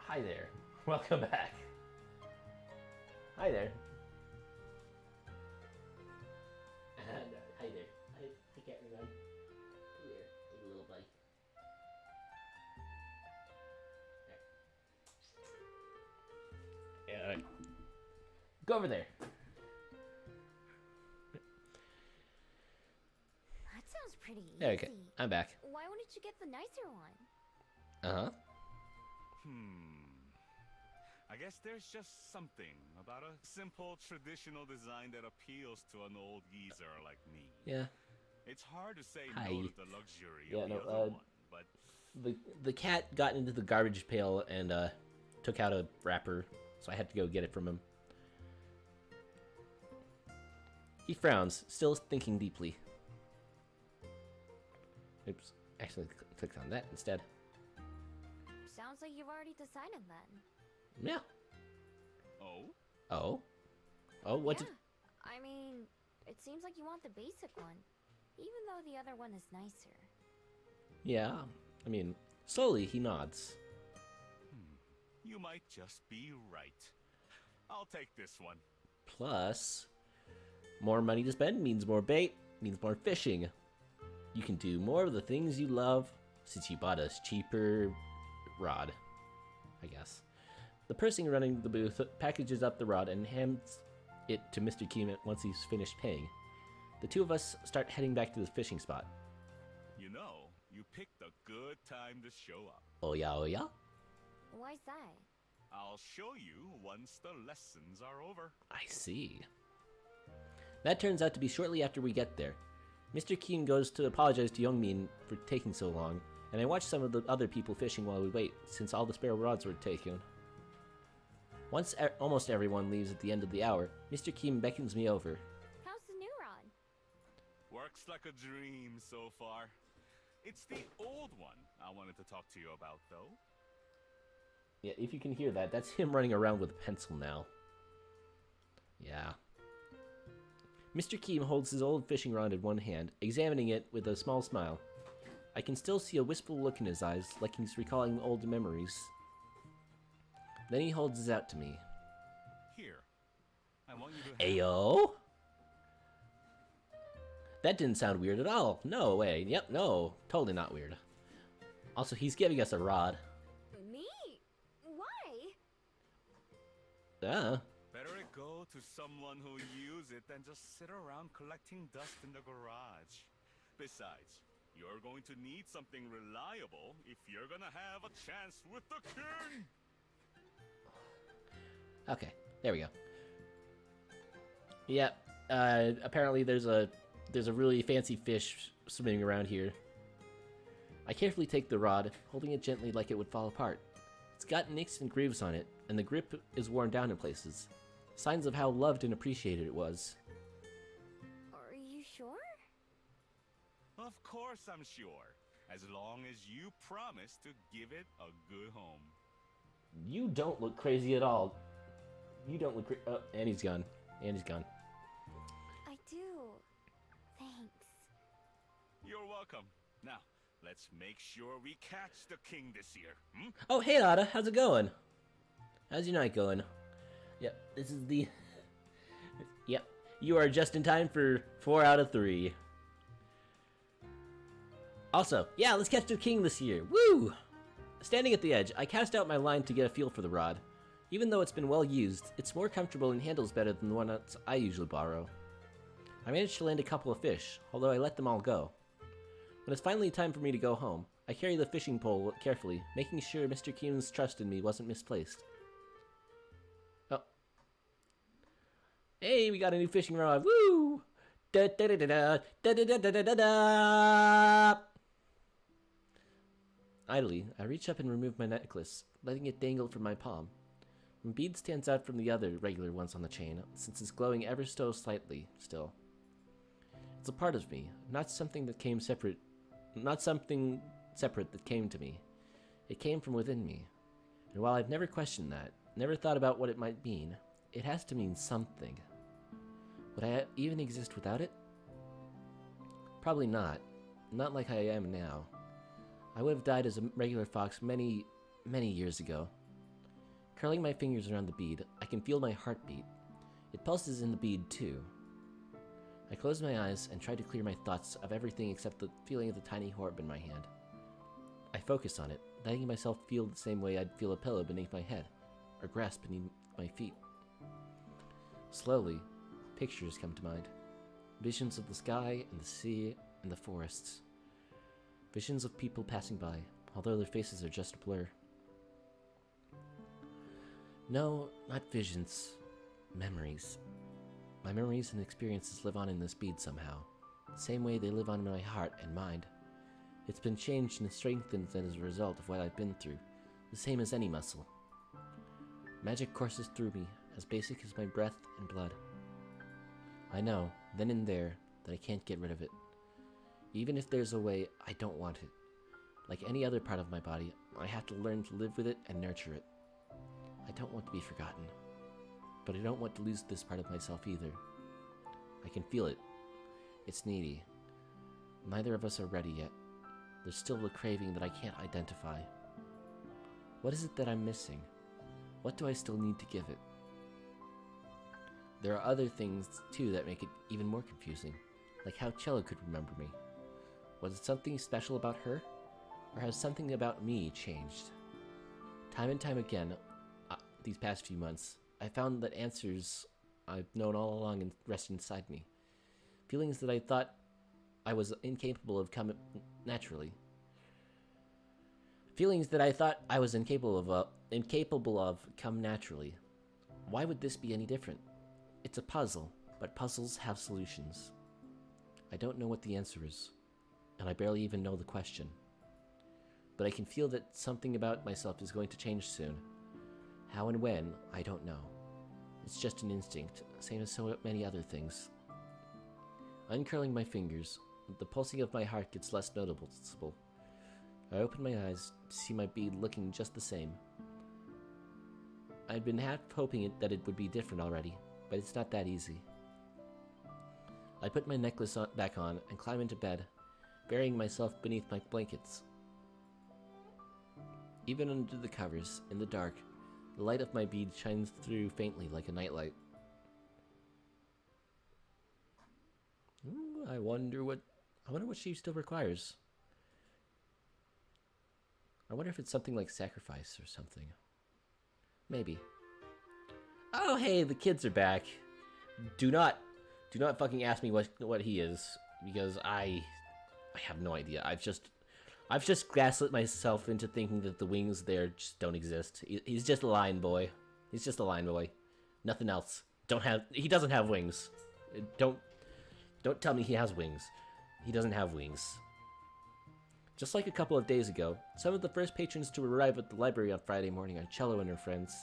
Hi there. Welcome back. Hi there. Hi there. I can't remember. Here, take a little bite. There. Yeah, all right. Go over there. That sounds pretty easy. Okay, I'm back. Why wouldn't you get the nicer one? Uh-huh. I guess there's just something about a simple traditional design that appeals to an old geezer like me. Yeah. It's hard to say Hi. no to the luxury Yeah, of the no, other one, but The cat got into the garbage pail and took out a wrapper, so I had to go get it from him. He frowns, still thinking deeply. Oops, actually clicked on that instead. Sounds like you've already decided then. Yeah. oh, Oh? Oh, what yeah. did... I mean, it seems like you want the basic one, even though the other one is nicer. Yeah, I mean, slowly he nods. You might just be right. I'll take this one. Plus, more money to spend means more bait, means more fishing. You can do more of the things you love since you bought a cheaper rod, I guess. The person running the booth packages up the rod and hands it to Mr. Keem once he's finished paying. The two of us start heading back to the fishing spot. You know, you picked a good time to show up. Oh yeah, oh yeah? Why's that? I'll show you once the lessons are over. I see. That turns out to be shortly after we get there. Mr. Keem goes to apologize to Youngmin for taking so long, and I watch some of the other people fishing while we wait, since all the spare rods were taken. Once almost everyone leaves at the end of the hour, Mr. Keem beckons me over. How's the new rod? Works like a dream so far. It's the old one I wanted to talk to you about, though. Yeah, if you can hear that, that's him running around with a pencil now. Yeah. Mr. Keem holds his old fishing rod in one hand, examining it with a small smile. I can still see a wistful look in his eyes, like he's recalling old memories. Then he holds it out to me. Here, I want you to. Ayo? That didn't sound weird at all. No way. Yep, no. Totally not weird. Also, he's giving us a rod. Me? Why? Better it go to someone who'll use it than just sit around collecting dust in the garage. Besides, you're going to need something reliable if you're gonna have a chance with the king. Okay, there we go. Yep. Apparently there's a really fancy fish swimming around here. I carefully take the rod, holding it gently like it would fall apart. It's got nicks and grooves on it, and the grip is worn down in places. Signs of how loved and appreciated it was. Are you sure? Of course I'm sure. As long as you promise to give it a good home. You don't look crazy at all. You don't look crazy. Oh, and he's gone. And he's gone. I do. Thanks. You're welcome. Now, let's make sure we catch the king this year. Hmm? Oh, hey, Ada. How's it going? How's your night going? Yep, this is the... Yep, you are just in time for 4 out of 3. Also, yeah, let's catch the king this year. Woo! Standing at the edge, I cast out my line to get a feel for the rod. Even though it's been well used, it's more comfortable and handles better than the one that I usually borrow. I managed to land a couple of fish, although I let them all go. When it's finally time for me to go home, I carry the fishing pole carefully, making sure Mr. Keem's trust in me wasn't misplaced. Oh. Hey, we got a new fishing rod. Woo! Da da da da da da da da da da da. Idly, I reach up and remove my necklace, letting it dangle from my palm. One bead stands out from the other regular ones on the chain, since it's glowing ever so slightly still. It's a part of me, not something that came separate, not something separate that came to me. It came from within me. And while I've never questioned that, never thought about what it might mean, it has to mean something. Would I even exist without it? Probably not. Not like I am now. I would have died as a regular fox many, many years ago. Curling my fingers around the bead, I can feel my heartbeat. It pulses in the bead, too. I close my eyes and try to clear my thoughts of everything except the feeling of the tiny orb in my hand. I focus on it, letting myself feel the same way I'd feel a pillow beneath my head, or grass beneath my feet. Slowly, pictures come to mind. Visions of the sky and the sea and the forests. Visions of people passing by, although their faces are just a blur. No, not visions. Memories. My memories and experiences live on in this bead somehow. The same way they live on in my heart and mind. It's been changed and strengthened as a result of what I've been through, the same as any muscle. Magic courses through me, as basic as my breath and blood. I know, then and there, that I can't get rid of it. Even if there's a way, I don't want it. Like any other part of my body, I have to learn to live with it and nurture it. I don't want to be forgotten. But I don't want to lose this part of myself either. I can feel it. It's needy. Neither of us are ready yet. There's still a craving that I can't identify. What is it that I'm missing? What do I still need to give it? There are other things, too, that make it even more confusing. Like how Cello could remember me. Was it something special about her? Or has something about me changed? Time and time again, these past few months, I found that answers I've known all along rest inside me. Feelings that I thought I was incapable of coming naturally. Feelings that I thought I was incapable of come naturally. Why would this be any different? It's a puzzle, but puzzles have solutions. I don't know what the answer is, and I barely even know the question. But I can feel that something about myself is going to change soon. How and when, I don't know. It's just an instinct, same as so many other things. Uncurling my fingers, the pulsing of my heart gets less noticeable. I open my eyes to see my bead looking just the same. I'd been half hoping that it would be different already, but it's not that easy. I put my necklace back on and climb into bed, burying myself beneath my blankets. Even under the covers, in the dark, the light of my bead shines through faintly like a nightlight. I wonder what she still requires. I wonder if it's something like sacrifice or something. Maybe. Oh, hey, the kids are back. Do not fucking ask me what he is, because I have no idea. I've just gaslit myself into thinking that the wings there just don't exist. He's just a lion boy. He's just a lion boy. Nothing else. He doesn't have wings. Don't tell me he has wings. He doesn't have wings. Just like a couple of days ago, some of the first patrons to arrive at the library on Friday morning are Cello and her friends.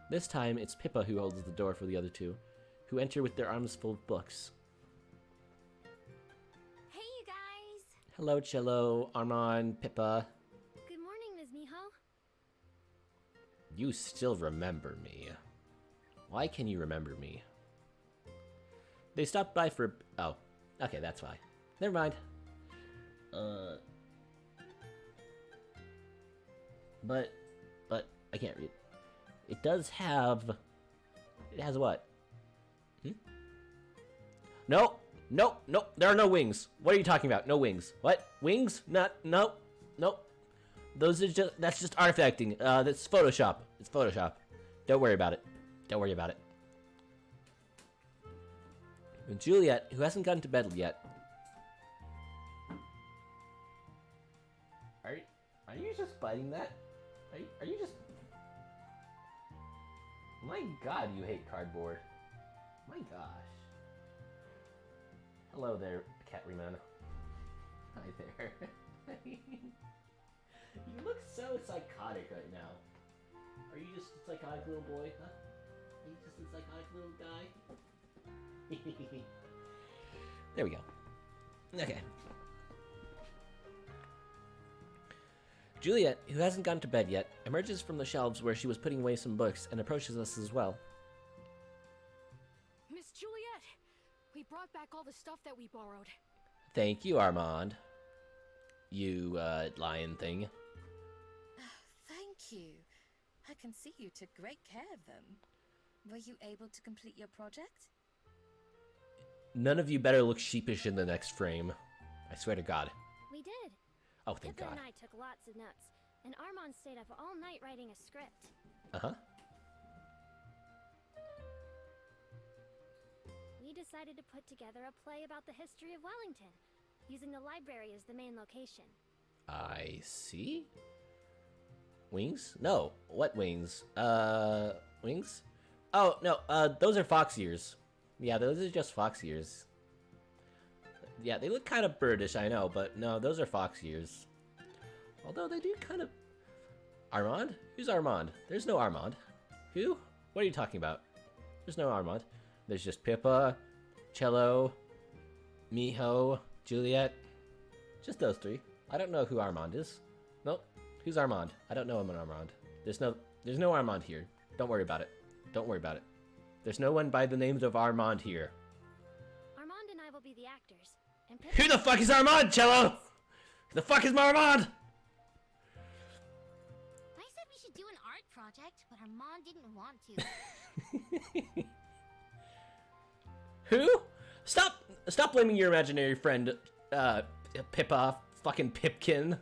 This time, it's Pippa who holds the door for the other two, who enter with their arms full of books. Hey, you guys! Hello, Cello, Armand, Pippa. Good morning, Ms. Miho. You still remember me. Why can you remember me? They stopped by for... Oh, okay, that's why. Never mind. But I can't read. It does have... It has what? No, there are no wings. What are you talking about? No wings. What? Wings? No. Those are that's just artifacting. That's Photoshop. It's Photoshop. Don't worry about it. And Juliet, who hasn't gotten to bed yet. Are you just biting that? Are you just... My god, you hate cardboard. My gosh. Hello there, Ahriman. Hi there. You look so psychotic right now. Are you just a psychotic little boy, huh? Are you just a psychotic little guy? There we go. Okay. Juliet, who hasn't gone to bed yet, emerges from the shelves where she was putting away some books and approaches us as well. Miss Juliet! We brought back all the stuff that we borrowed. Thank you, Armand. You, lion thing. Thank you. I can see you took great care of them. Were you able to complete your project? None of you better look sheepish in the next frame. I swear to God. We did. Oh, thank Pippa God. and I took lots of notes, and Armand stayed up all night writing a script. Uh-huh. We decided to put together a play about the history of Wellington, using the library as the main location. I see. Wings? No. What wings? Wings? Oh, no, those are fox ears. Yeah, those are just fox ears. Yeah, they look kind of birdish, I know, but no, those are fox ears. Although they do kind of... Armand? Who's Armand? There's no Armand. Who? What are you talking about? There's no Armand. There's just Pippa, Cello, Miho, Juliet. Just those three. I don't know who Armand is. Nope. Who's Armand? I don't know him an Armand. There's no Armand here. Don't worry about it. Don't worry about it. There's no one by the names of Armand here. Pip. Who the fuck is Armand, Cello? Who the fuck is Armand? I said we should do an art project, but Armand didn't want to. Who? Stop blaming your imaginary friend, Pippa, fucking Pipkin.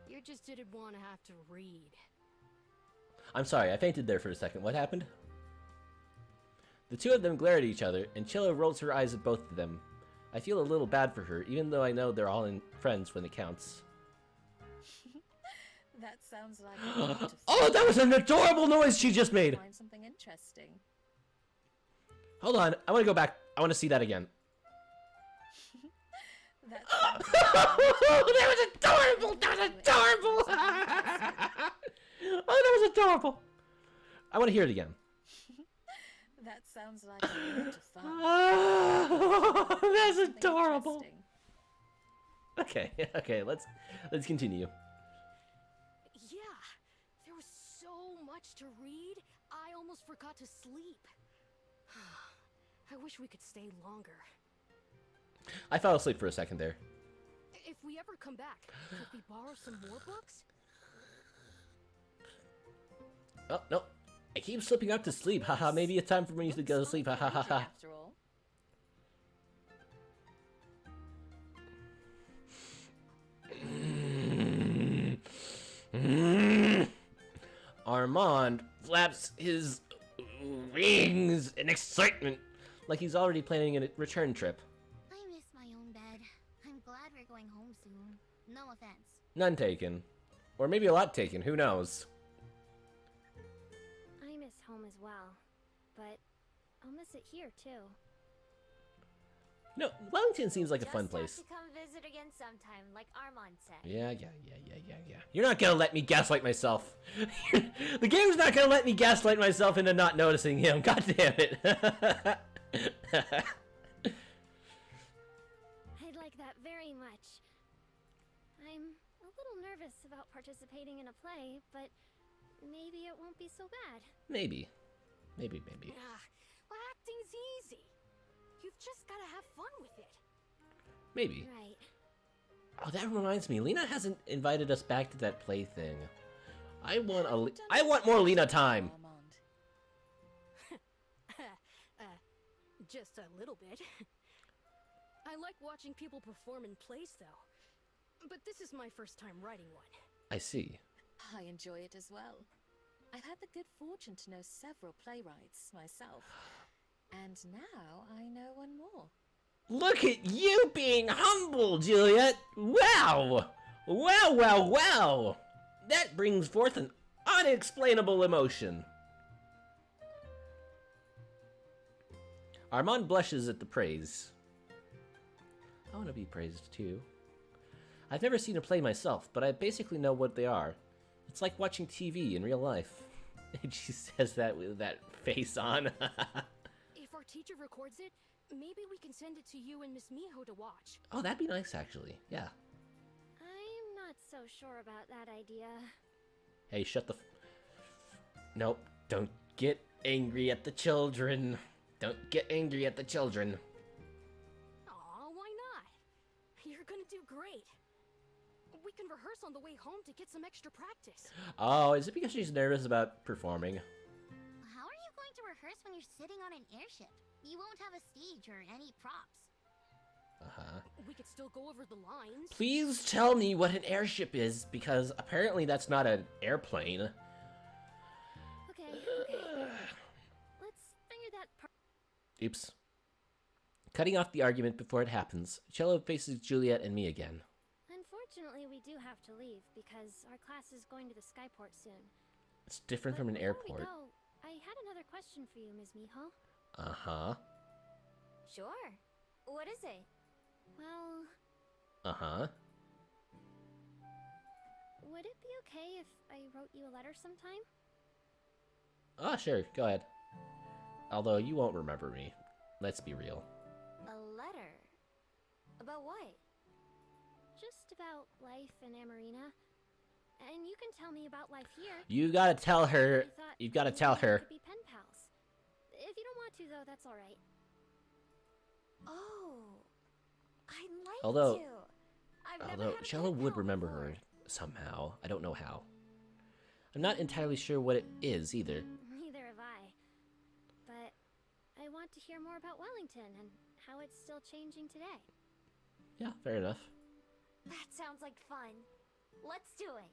You just didn't want to have to read. I'm sorry, I fainted there for a second. What happened? The two of them glare at each other, and Chilla rolls her eyes at both of them. I feel a little bad for her, even though I know they're all friends when it counts. That sounds like a lot of Oh, that was an adorable noise she just made! find something interesting. Hold on, I want to go back. I want to see that again. That Oh, that was adorable! That was adorable! Oh, that was adorable! I want to hear it again. That sounds like a lot of fun. Oh, that's Something adorable. interesting. Okay, let's continue. Yeah, there was so much to read, I almost forgot to sleep. I wish we could stay longer. I fell asleep for a second there. If we ever come back, could we borrow some more books? Oh, no. I keep slipping up to sleep. Haha, maybe it's time for me to go to sleep. Ha ha ha ha. After all. Armand flaps his wings in excitement, like he's already planning a return trip. I miss my own bed. I'm glad we're going home soon. No offense. None taken. Or maybe a lot taken, who knows? I miss home as well, but I'll miss it here too. No, Wellington seems like a fun place. Just have to come visit again sometime, like Armand said. Yeah. You're not gonna let me gaslight myself. The game's not gonna let me gaslight myself into not noticing him. God damn it. I'd like that very much. I'm a little nervous about participating in a play, but maybe it won't be so bad. Maybe. Well, acting's easy. You've just gotta have fun with it. Maybe. Right. Oh, that reminds me. Lena hasn't invited us back to that play thing. I want more Lena time. Armand. Just a little bit. I like watching people perform in plays, though. But this is my first time writing one. I see. I enjoy it as well. I've had the good fortune to know several playwrights myself. And now I know one more. Look at you being humble, Juliet! Wow! Wow! That brings forth an unexplainable emotion. Armand blushes at the praise. I want to be praised too. I've never seen a play myself, but I basically know what they are. It's like watching TV in real life. And she says that with that face on. If our teacher records it, maybe we can send it to you and Miss Miho to watch. Oh, that'd be nice, actually. Yeah. I'm not so sure about that idea. Hey, shut the Nope, don't get angry at the children. Don't get angry at the children. Aw, why not? You're gonna do great. We can rehearse on the way home to get some extra practice. Oh, is it because she's nervous about performing? How are you going to rehearse when you're sitting on an airship? You won't have a stage or any props. Uh-huh. We could still go over the lines. Please tell me what an airship is, because apparently that's not an airplane. Okay. Let's figure that part. Oops. Cutting off the argument before it happens, Cello faces Juliet and me again. Unfortunately, we do have to leave because our class is going to the Skyport soon. It's different But from an before we airport. go, I had another question for you, Ms. Miho. Uh-huh. Sure. What is it? Well, Uh-huh. would it be okay if I wrote you a letter sometime? Oh, sure, go ahead. Although you won't remember me. Let's be real. A letter? About what? Just about life in Amarina. And you can tell me about life here. You gotta tell her. I thought You've gotta maybe tell we her. could be pen pals. If you don't want to, though, that's alright. Oh, I'd like Although- to. I've never Although had a Cello pen would pal remember before. her somehow. I don't know how. I'm not entirely sure what it is either. Neither have I. But I want to hear more about Wellington and how it's still changing today. Yeah, fair enough. That sounds like fun. Let's do it.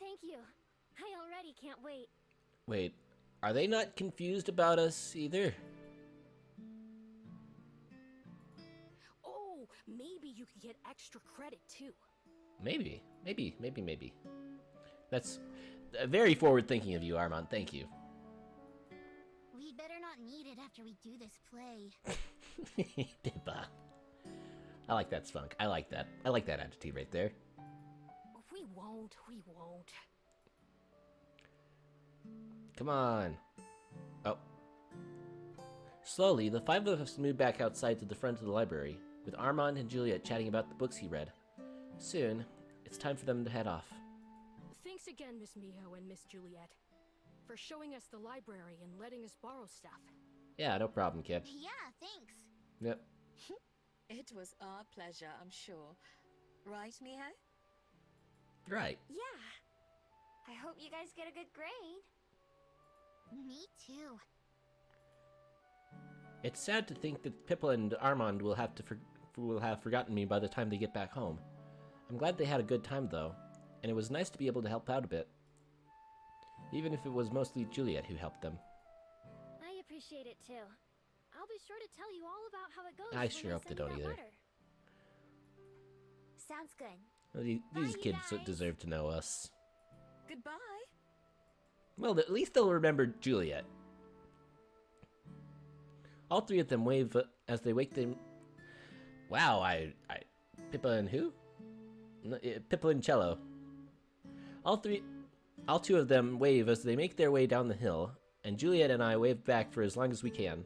Thank you. I already can't wait. Wait, are they not confused about us either? Oh, maybe you could get extra credit too. Maybe. That's very forward thinking of you, Armand. Thank you. We better not need it after we do this play. Pippa. I like that spunk. I like that. I like that attitude right there. We won't. Come on. Oh. Slowly, the five of us moved back outside to the front of the library, with Armand and Juliet chatting about the books he read. Soon, it's time for them to head off. Thanks again, Miss Miho and Miss Juliet, for showing us the library and letting us borrow stuff. Yeah, no problem, kid. Yeah, thanks. Yep. It was our pleasure, I'm sure. Right, Miho? Right. Yeah. I hope you guys get a good grade. Me too. It's sad to think that Pippa and Armand will have forgotten me by the time they get back home. I'm glad they had a good time though, and it was nice to be able to help out a bit. Even if it was mostly Juliet who helped them. I appreciate it too. I'll be sure to tell you all about how it goes. I when sure hope they send you don't that either. letter. Sounds good. Well, these you kids guys. deserve to know us. Goodbye. Well, at least they'll remember Juliet. All three of them wave as they wake them. Wow, Pippa and who? Pippa and Cello. All two of them wave as they make their way down the hill, and Juliet and I wave back for as long as we can.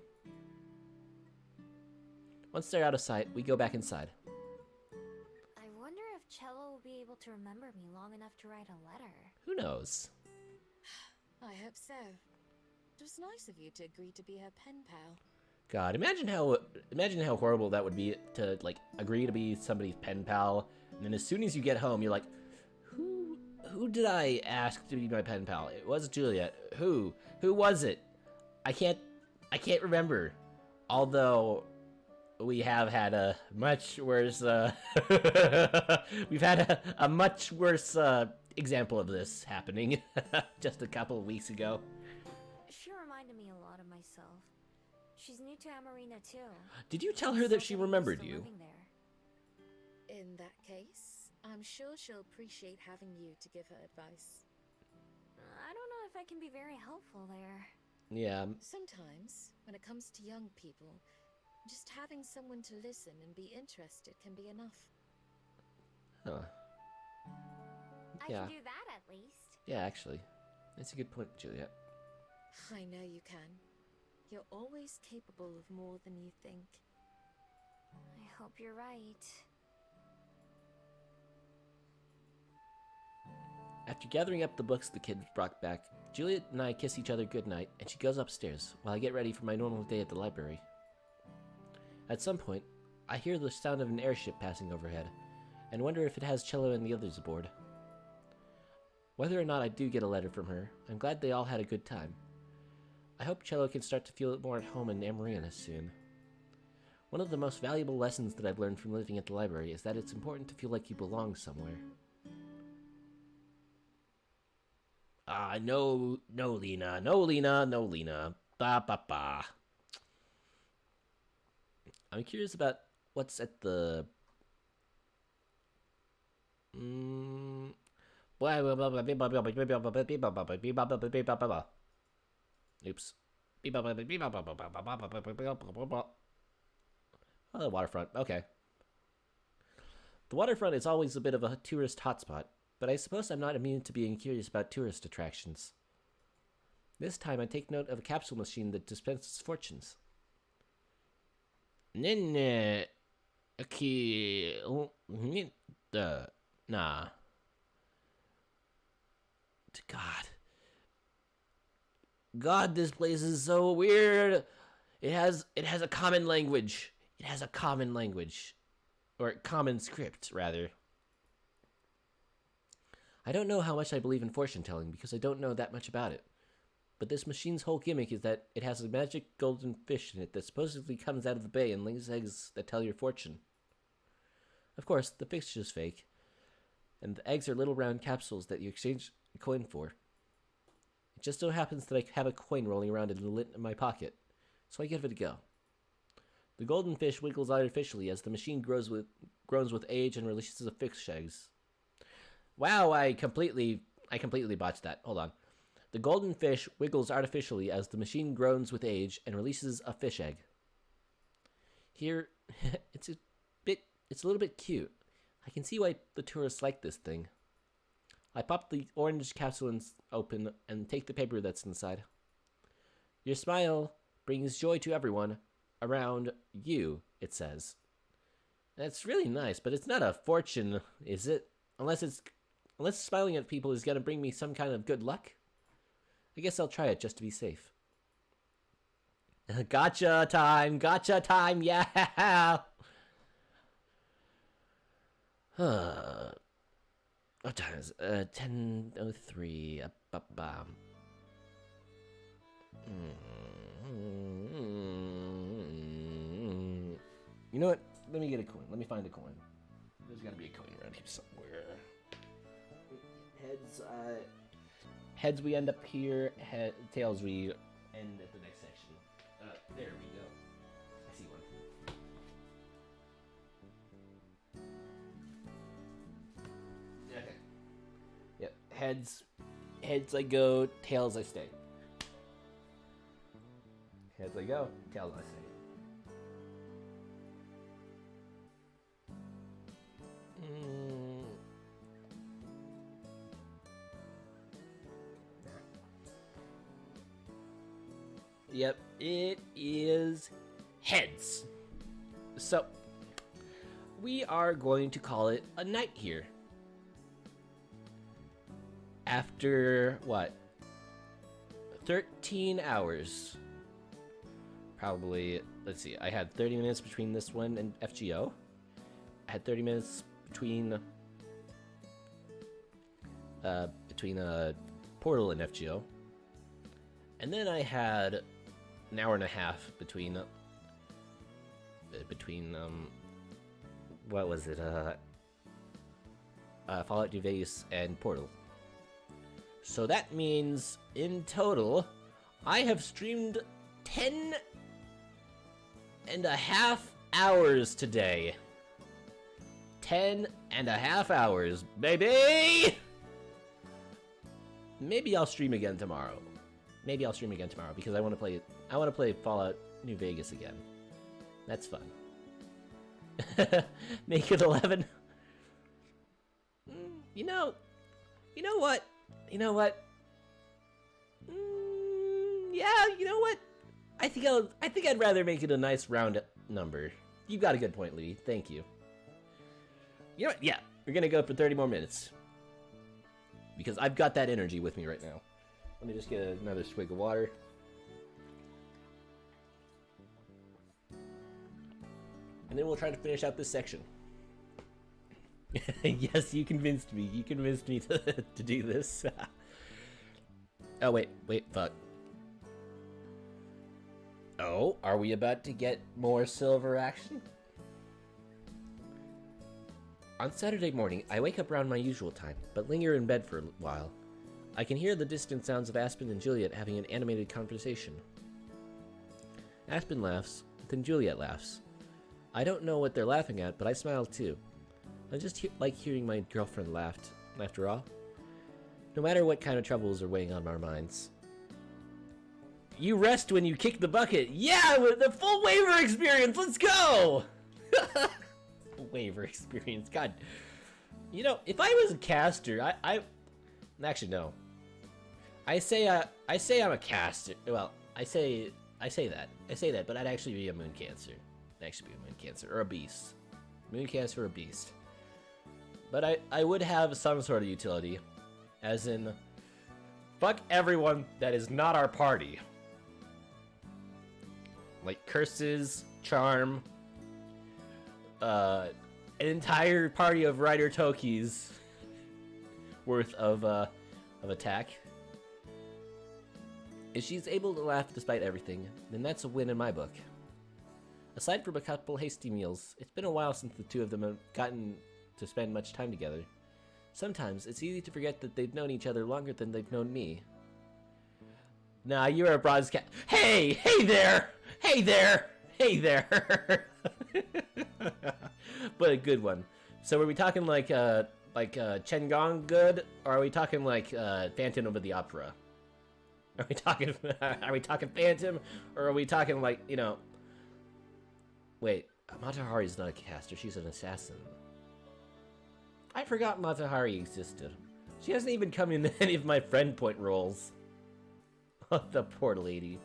Once they're out of sight, we go back inside. I wonder if Cello will be able to remember me long enough to write a letter. Who knows? I hope so. It was nice of you to agree to be her pen pal. God, imagine how horrible that would be to like agree to be somebody's pen pal, and then as soon as you get home, you're like, who did I ask to be my pen pal? It was Juliet. Who was it? I can't remember. Although we have had a much worse we've had a much worse example of this happening just a couple of weeks ago. She reminded me a lot of myself. She's new to Amarina too. Did you tell her that she remembered you? Living there. In that case, I'm sure she'll appreciate having you to give her advice. I don't know if I can be very helpful there. Yeah. Sometimes, when it comes to young people, just having someone to listen and be interested can be enough. Huh. I Yeah. can do that at least. Yeah, actually. That's a good point, Juliet. I know you can. You're always capable of more than you think. I hope you're right. After gathering up the books the kids brought back, Juliet and I kiss each other goodnight, and she goes upstairs while I get ready for my normal day at the library. At some point, I hear the sound of an airship passing overhead, and wonder if it has Cello and the others aboard. Whether or not I do get a letter from her, I'm glad they all had a good time. I hope Cello can start to feel more at home in Amarina soon. One of the most valuable lessons that I've learned from living at the library is that it's important to feel like you belong somewhere. No, Lena. No, Lena. Ba. I'm curious about what's at the... Oops. Oh, the waterfront. Okay. The waterfront is always a bit of a tourist hotspot, but I suppose I'm not immune to being curious about tourist attractions. This time I take note of a capsule machine that dispenses fortunes. Nah. God, this place is so weird. It has a common language. It has a common language. or common script, rather. I don't know how much I believe in fortune telling because I don't know that much about it. But this machine's whole gimmick is that it has a magic golden fish in it that supposedly comes out of the bay and lays eggs that tell your fortune. Of course, the fish is fake, and the eggs are little round capsules that you exchange a coin for. It just so happens that I have a coin rolling around in my pocket, so I give it a go. The golden fish wiggles artificially as the machine grows with age and releases the fish eggs. Wow, I completely botched that. Hold on. The golden fish wiggles artificially as the machine grows with age and releases a fish egg. Here, it's a little bit cute. I can see why the tourists like this thing. I pop the orange capsule open and take the paper that's inside. Your smile brings joy to everyone around you, it says. That's really nice, but it's not a fortune, is it? Unless smiling at people is going to bring me some kind of good luck? I guess I'll try it just to be safe. Gotcha time, yeah! What time is it? 10:03. You know what? Let me get a coin. Let me find a coin. There's gotta be a coin around here somewhere. Heads we end up here. Tails we end at the next section. There we go. I see one. Okay. Yep. Heads I go. Tails I stay. Heads I go. Tails I stay. Yep, it is heads. So, we are going to call it a night here. After, what? 13 hours. Probably, let's see, I had 30 minutes between this one and FGO. I had 30 minutes between Portal and FGO. And then I had an hour and a half between what was it, Fallout New Vegas and Portal. So that means in total I have streamed 10 and a half hours today. 10 and a half hours, baby! Maybe I'll stream again tomorrow. Because I want to play Fallout New Vegas again. That's fun. Make it 11. You know what? Yeah, you know what? I think I'd rather make it a nice round number. You got a good point, Louis. Thank you. You know what? Yeah, we're gonna go for 30 more minutes. Because I've got that energy with me right now. Let me just get another swig of water. And then we'll try to finish out this section. Yes, you convinced me. You convinced me to do this. Oh, wait, fuck. Oh, are we about to get more silver action? On Saturday morning, I wake up around my usual time, but linger in bed for a while. I can hear the distant sounds of Aspen and Juliet having an animated conversation. Aspen laughs, then Juliet laughs. I don't know what they're laughing at, but I smile too. I just like hearing my girlfriend laugh, after all. No matter what kind of troubles are weighing on our minds. You rest when you kick the bucket. Yeah, with the full waiver experience, let's go! Waiver experience, God. You know, if I was a caster, actually, no. I say I'm a caster. Well, I say that, but I'd actually be a moon cancer. Or a beast. Moon cancer or a beast. But I would have some sort of utility. As in, fuck everyone that is not our party. Like curses, charm, an entire party of Rider Tokis worth of attack. If she's able to laugh despite everything, then that's a win in my book. Aside from a couple hasty meals, it's been a while since the two of them have gotten to spend much time together. Sometimes it's easy to forget that they've known each other longer than they've known me. Nah, you're a bronze cat. Hey! Hey there! Hey there! Hey there! But a good one. So are we talking like Chengong good, or are we talking like Phantom of the Opera? Are we talking Phantom, or are we talking like, you know... Wait, Matahari's not a caster, she's an assassin. I forgot Matahari existed. She hasn't even come in any of my friend point rolls. The poor lady.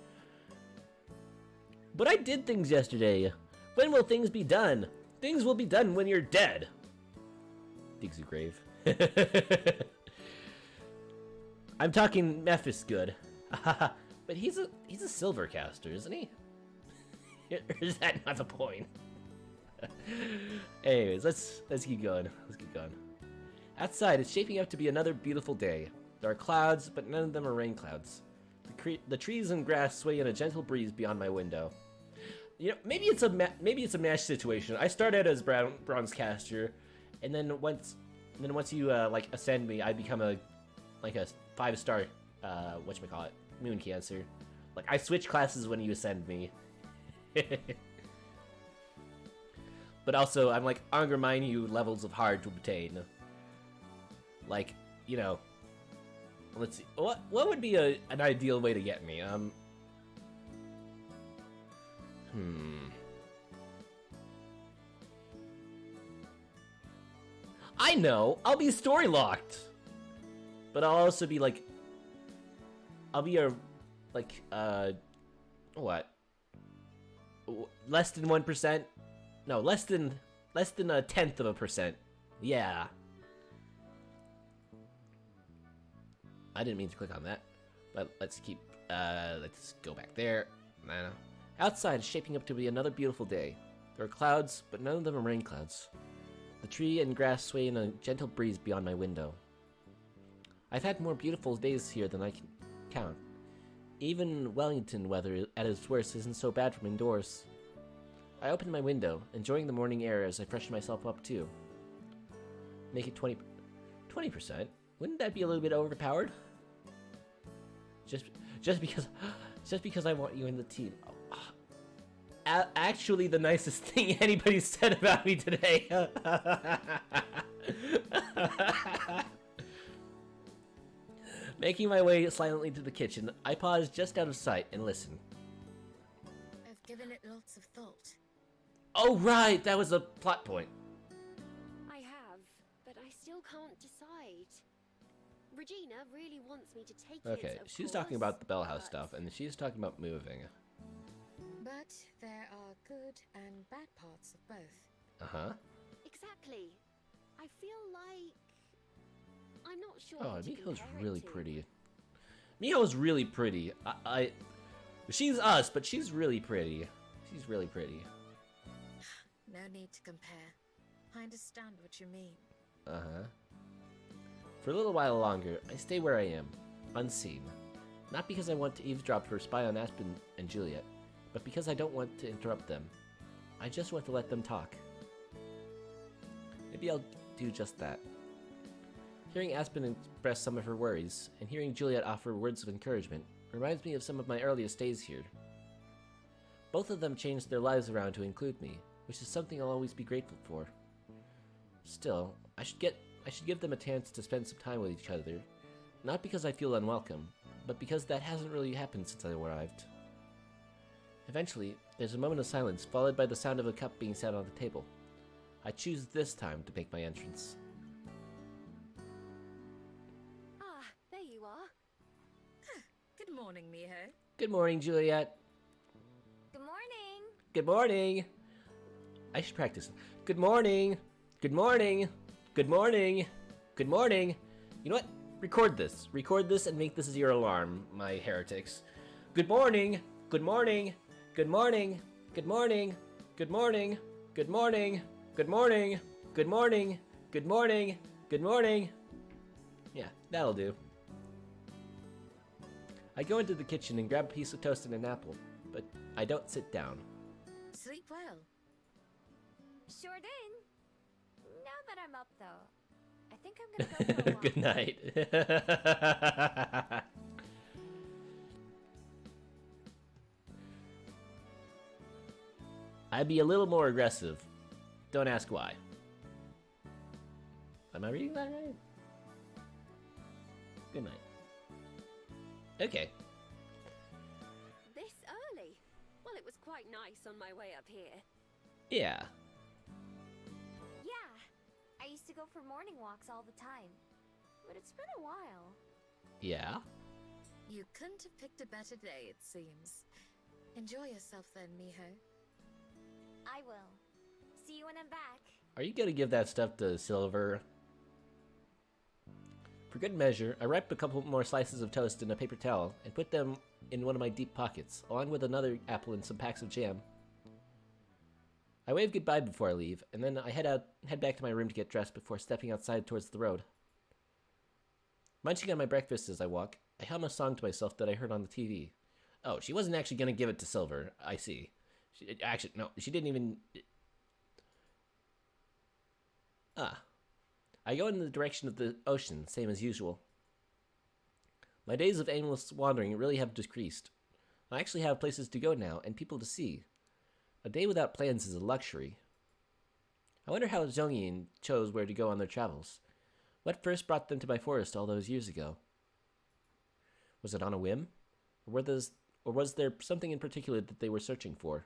But I did things yesterday. When will things be done? Things will be done when you're dead. Digs a grave. I'm talking Mephis good. But he's a silver caster, isn't he? Or is that not the point? Anyways, let's keep going. Let's keep going. Outside, it's shaping up to be another beautiful day. There are clouds, but none of them are rain clouds. The trees and grass sway in a gentle breeze beyond my window. You know, maybe it's a match situation. I started as bronze caster, and then once you like ascend me, I become a 5-star whatchamacallit, moon cancer. Like, I switch classes when you ascend me. But also, I'm like Angermine levels of hard to obtain. Like, you know, let's see. What would be an ideal way to get me? I know! I'll be story locked! But I'll also be like... I'll be a... like, what? Less than 1%? No, less than 0.1%. Yeah. I didn't mean to click on that. But let's go back there. Outside is shaping up to be another beautiful day. There are clouds, but none of them are rain clouds. The tree and grass sway in a gentle breeze beyond my window. I've had more beautiful days here than I can count. Even Wellington weather at its worst isn't so bad from indoors. I opened my window, enjoying the morning air as I freshened myself up too. Make it 20%? Wouldn't that be a little bit overpowered? Just because I want you in the team. Actually, the nicest thing anybody said about me today. Making my way silently to the kitchen, I pause just out of sight and listen. I've given it lots of thought. Oh right, that was a plot point. I have, but I still can't decide. Regina really wants me to take it. Okay, she's talking about the Bell House stuff, and she's talking about moving. But there are good and bad parts of both. Uh-huh. Exactly. I feel like... I'm not sure. Oh, what to Miko's compare it really to. pretty. Miko's really pretty. She's us, but she's really pretty. She's really pretty. No need to compare. I understand what you mean. Uh-huh. For a little while longer, I stay where I am, unseen. Not because I want to eavesdrop or spy on Aspen and Juliet, but because I don't want to interrupt them. I just want to let them talk. Maybe I'll do just that. Hearing Aspen express some of her worries, and hearing Juliet offer words of encouragement, reminds me of some of my earliest days here. Both of them changed their lives around to include me, which is something I'll always be grateful for. Still, I should give them a chance to spend some time with each other, not because I feel unwelcome, but because that hasn't really happened since I arrived. Eventually, there's a moment of silence, followed by the sound of a cup being set on the table. I choose this time to make my entrance. Ah, there you are. Good morning, Miho. Good morning, Juliet. Good morning. Good morning. I should practice. Good morning. Good morning. Good morning. Good morning. You know what? Record this. Record this and make this as your alarm, my heretics. Good morning. Good morning. Good morning. Good morning. Good morning. Good morning. Good morning. Good morning. Good morning. Good morning. Yeah, that'll do. I go into the kitchen and grab a piece of toast and an apple, but I don't sit down. Sleep well. Sure did. Now that I'm up, though, I think I'm gonna go for a walk. Good night. I'd be a little more aggressive. Don't ask why. Am I reading that right? Good night. Okay. This early? Well, it was quite nice on my way up here. Yeah. Yeah, I used to go for morning walks all the time, but it's been a while. Yeah? You couldn't have picked a better day, it seems. Enjoy yourself then, Miho. I will. See you when I'm back. Are you gonna give that stuff to Silver? For good measure, I wrap a couple more slices of toast in a paper towel and put them in one of my deep pockets, along with another apple and some packs of jam. I wave goodbye before I leave, and then I head back to my room to get dressed before stepping outside towards the road. Munching on my breakfast as I walk, I hum a song to myself that I heard on the TV. Oh, she wasn't actually gonna give it to Silver. I see. Actually, no, she didn't even... I go in the direction of the ocean, same as usual. My days of aimless wandering really have decreased. I actually have places to go now, and people to see. A day without plans is a luxury. I wonder how Zhongyin chose where to go on their travels. What first brought them to my forest all those years ago? Was it on a whim? Or was there something in particular that they were searching for?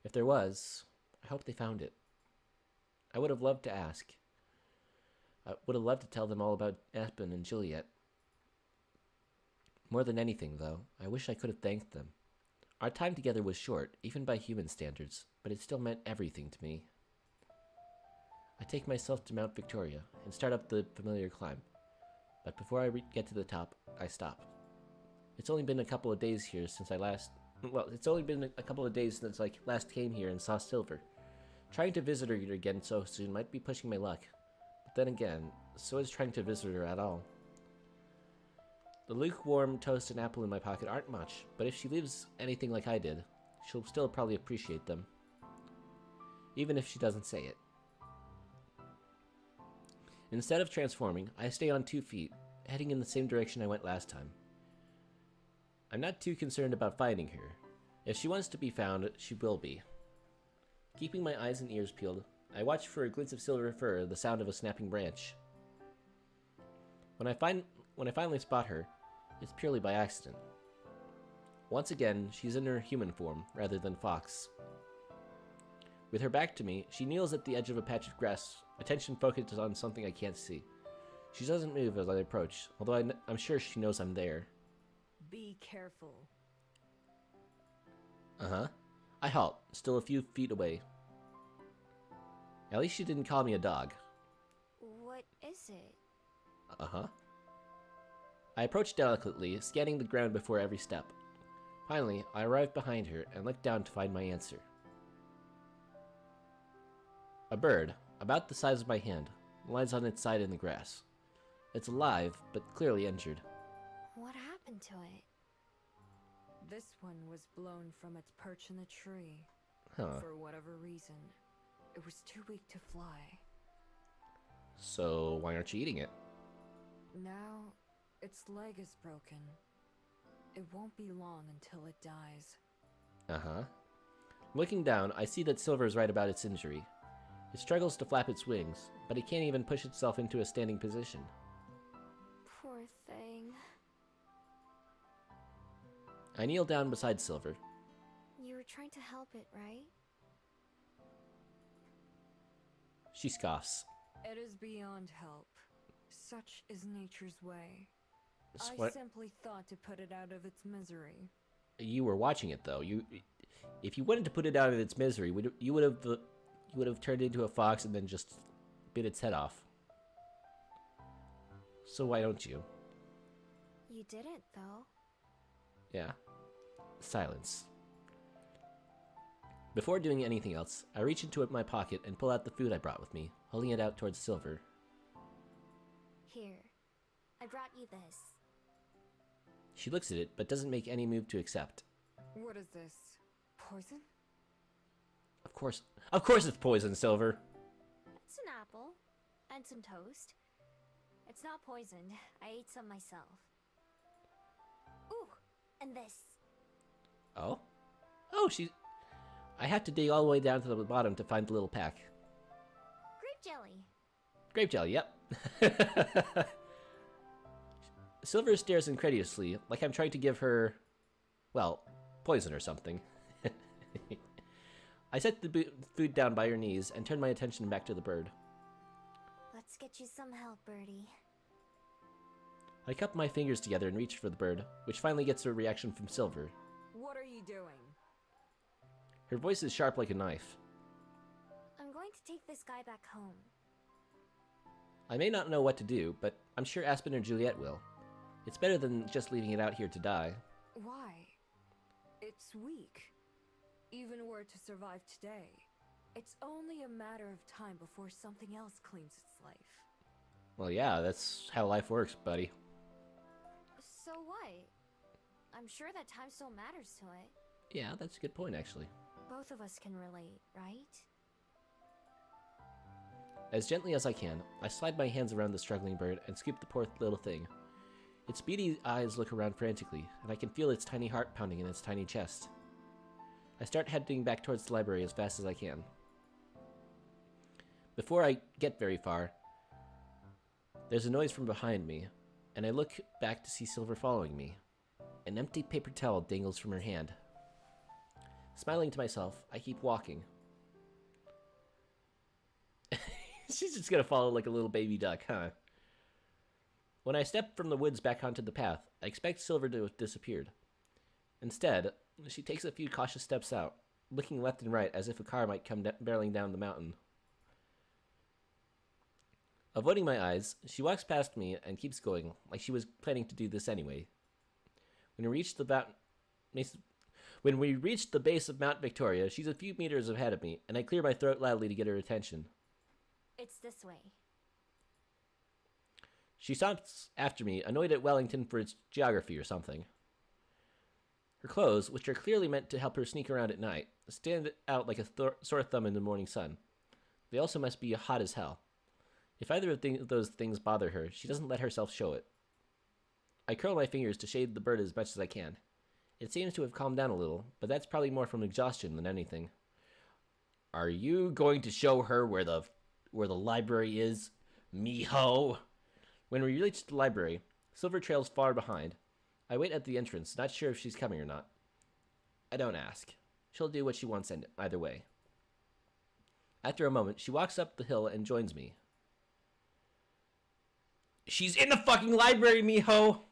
If there was, I hope they found it. I would have loved to ask. I would have loved to tell them all about Aspen and Juliet. More than anything, though, I wish I could have thanked them. Our time together was short, even by human standards, but it still meant everything to me. I take myself to Mount Victoria and start up the familiar climb, but before I get to the top, I stop. It's only been a couple of days here since I last... Well, it's only been a couple of days since I last came here and saw Silver. Trying to visit her again so soon might be pushing my luck. But then again, so is trying to visit her at all. The lukewarm toast and apple in my pocket aren't much, but if she lives anything like I did, she'll still probably appreciate them. Even if she doesn't say it. Instead of transforming, I stay on 2 feet, heading in the same direction I went last time. I'm not too concerned about finding her. If she wants to be found, she will be. Keeping my eyes and ears peeled, I watch for a glimpse of silver fur, the sound of a snapping branch. When I finally spot her, it's purely by accident. Once again, she's in her human form, rather than fox. With her back to me, she kneels at the edge of a patch of grass, attention focused on something I can't see. She doesn't move as I approach, although I'm sure she knows I'm there. Be careful. Uh-huh. I halt, still a few feet away. At least she didn't call me a dog. What is it? Uh-huh. I approach delicately, scanning the ground before every step. Finally, I arrive behind her and look down to find my answer. A bird, about the size of my hand, lies on its side in the grass. It's alive, but clearly injured. What happened to it? This one was blown from its perch in the tree. Huh. For whatever reason, it was too weak to fly. So why aren't you eating it? Now, its leg is broken. It won't be long until it dies. Uh-huh. Looking down, I see that Silver is right about its injury. It struggles to flap its wings, but it can't even push itself into a standing position. Poor thing. I kneel down beside Silver. You were trying to help it, right? She scoffs. It is beyond help. Such is nature's way. What? I simply thought to put it out of its misery. You were watching it, though. If you wanted to put it out of its misery, you would have turned into a fox and then just bit its head off. So why don't you? You didn't, though. Yeah. Silence. Before doing anything else, I reach into my pocket and pull out the food I brought with me, holding it out towards Silver. Here, I brought you this. She looks at it, but doesn't make any move to accept. What is this? Poison? Of course it's poison, Silver. It's an apple. And some toast. It's not poisoned. I ate some myself. Ooh, and this. Oh? Oh, I had to dig all the way down to the bottom to find the little pack. Grape jelly. Grape jelly, yep. Silver stares incredulously, like I'm trying to give her, well, poison or something. I set the food down by her knees and turn my attention back to the bird. Let's get you some help, birdie. I cup my fingers together and reach for the bird, which finally gets a reaction from Silver. What are you doing? Her voice is sharp like a knife. I'm going to take this guy back home. I may not know what to do, but I'm sure Aspen or Juliet will. It's better than just leaving it out here to die. Why? It's weak. Even were it to survive today, it's only a matter of time before something else claims its life. Well, yeah, that's how life works, buddy. So what? I'm sure that time still matters to it. Yeah, that's a good point, actually. Both of us can relate, right? As gently as I can, I slide my hands around the struggling bird and scoop the poor little thing. Its beady eyes look around frantically, and I can feel its tiny heart pounding in its tiny chest. I start heading back towards the library as fast as I can. Before I get very far, there's a noise from behind me, and I look back to see Silver following me. An empty paper towel dangles from her hand. Smiling to myself, I keep walking. She's just gonna follow like a little baby duck, huh? When I step from the woods back onto the path, I expect Silver to have disappeared. Instead, she takes a few cautious steps out, looking left and right as if a car might come barreling down the mountain. Avoiding my eyes, she walks past me and keeps going, like she was planning to do this anyway. When we reach the base of Mount Victoria, she's a few meters ahead of me, and I clear my throat loudly to get her attention. It's this way. She stops after me, annoyed at Wellington for its geography or something. Her clothes, which are clearly meant to help her sneak around at night, stand out like a sore thumb in the morning sun. They also must be hot as hell. If either of those things bother her, she doesn't let herself show it. I curl my fingers to shade the bird as much as I can. It seems to have calmed down a little, but that's probably more from exhaustion than anything. Are you going to show her where the library is, miho? When we reach the library, Silver trails far behind. I wait at the entrance, not sure if she's coming or not. I don't ask. She'll do what she wants either way. After a moment, she walks up the hill and joins me. She's in the fucking library, miho!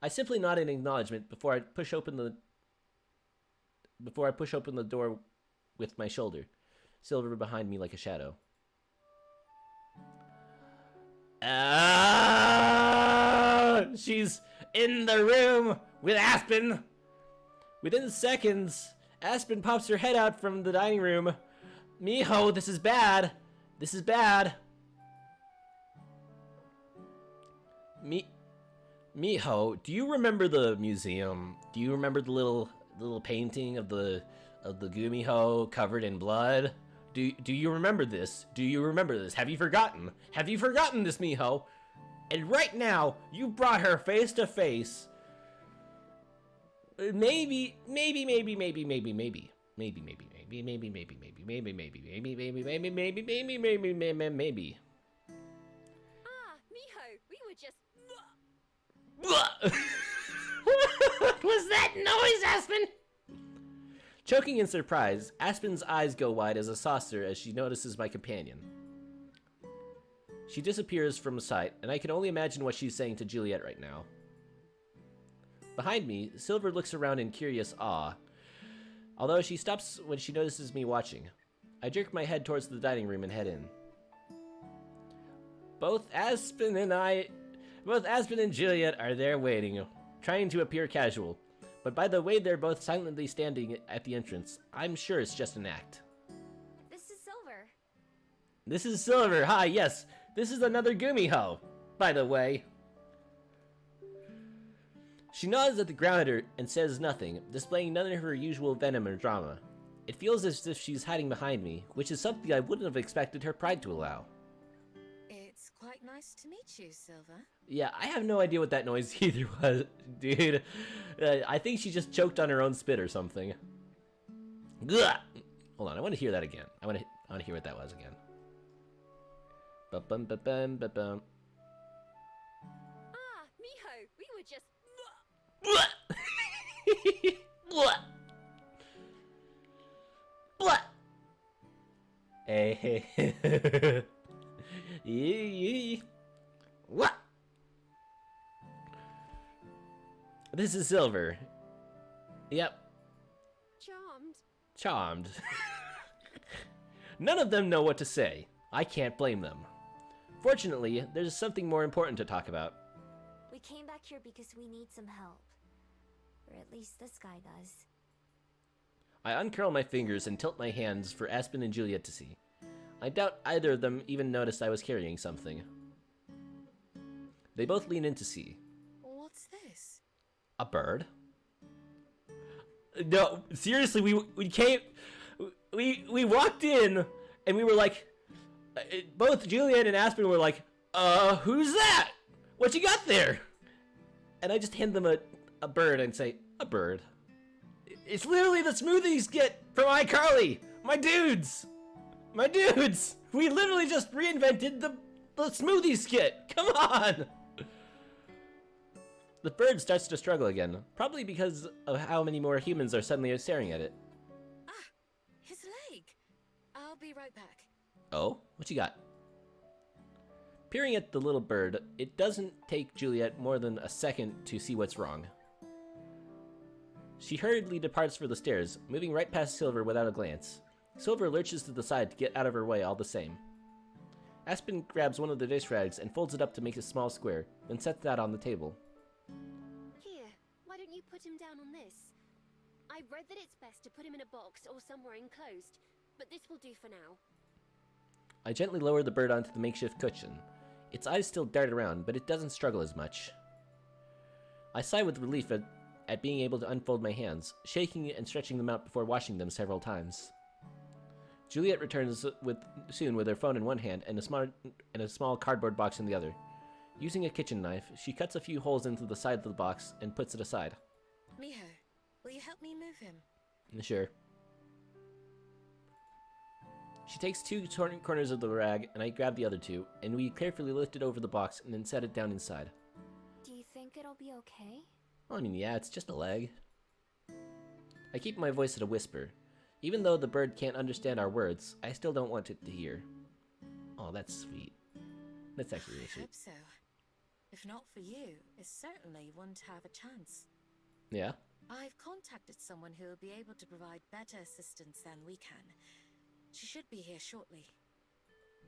I simply nod in acknowledgement before I push open the door with my shoulder, Silver behind me like a shadow. She's in the room with Aspen. Within seconds, Aspen pops her head out from the dining room. Miho, this is bad. This is bad. Miho, do you remember the museum? Do you remember the little painting of the Gumiho covered in blood? Do you remember this? Do you remember this? Have you forgotten? Have you forgotten this, Miho? And right now, you brought her face to face. Maybe. Ah, Miho, we were just... What was that noise, Aspen? Choking in surprise, Aspen's eyes go wide as a saucer as she notices my companion. She disappears from sight, and I can only imagine what she's saying to Juliet right now. Behind me, Silver looks around in curious awe, although she stops when she notices me watching. I jerk my head towards the dining room and head in. Both Aspen and Juliet are there waiting, trying to appear casual, But by the way they're both silently standing at the entrance, I'm sure it's just an act. This is Silver. This is Silver. Hi, yes. This is another Gumiho, by the way. She nods at the ground at her and says nothing, displaying none of her usual venom or drama. It feels as if she's hiding behind me, which is something I wouldn't have expected her pride to allow. It's quite nice to meet you, Silver. Yeah, I have no idea what that noise either was, dude. I think she just choked on her own spit or something. Gah! Hold on, I want to hear that again. I want to hear what that was again. Ba-bum, ba-bum, ba-bum. Ah, Miho, we were just... Blah. Blah. Hey. What? This is Silver. Yep. Charmed. None of them know what to say. I can't blame them. Fortunately, there's something more important to talk about. We came back here because we need some help. Or at least this guy does. I uncurl my fingers and tilt my hands for Aspen and Juliet to see. I doubt either of them even noticed I was carrying something. They both lean in to see. What's this? A bird? No, seriously, we came... We walked in, and we were like... Both Juliet and Aspen were like, who's that? What you got there? And I just hand them a bird and say, a bird. It's literally the smoothies get from iCarly! My dudes! My dudes! We literally just reinvented the smoothie skit! Come on! The bird starts to struggle again, probably because of how many more humans are suddenly staring at it. Ah, his leg. I'll be right back. Oh? What you got? Peering at the little bird, it doesn't take Juliet more than a second to see what's wrong. She hurriedly departs for the stairs, moving right past Silver without a glance. Silver lurches to the side to get out of her way all the same. Aspen grabs one of the dish rags and folds it up to make a small square, then sets that on the table. Here, why don't you put him down on this? I read that it's best to put him in a box or somewhere enclosed, but this will do for now. I gently lower the bird onto the makeshift cushion. Its eyes still dart around, but it doesn't struggle as much. I sigh with relief at being able to unfold my hands, shaking and stretching them out before washing them several times. Juliet returns soon with her phone in one hand and a small cardboard box in the other. Using a kitchen knife, she cuts a few holes into the side of the box and puts it aside. Miho, will you help me move him? Sure. She takes two corners of the rag, and I grab the other two, and we carefully lift it over the box and then set it down inside. Do you think it'll be okay? Well, I mean, yeah, it's just a leg. I keep my voice at a whisper. Even though the bird can't understand our words, I still don't want it to hear. Oh, that's sweet. That's actually really I sweet. hope so. If not for you, it certainly wouldn't have a chance. Yeah? I've contacted someone who will be able to provide better assistance than we can. She should be here shortly.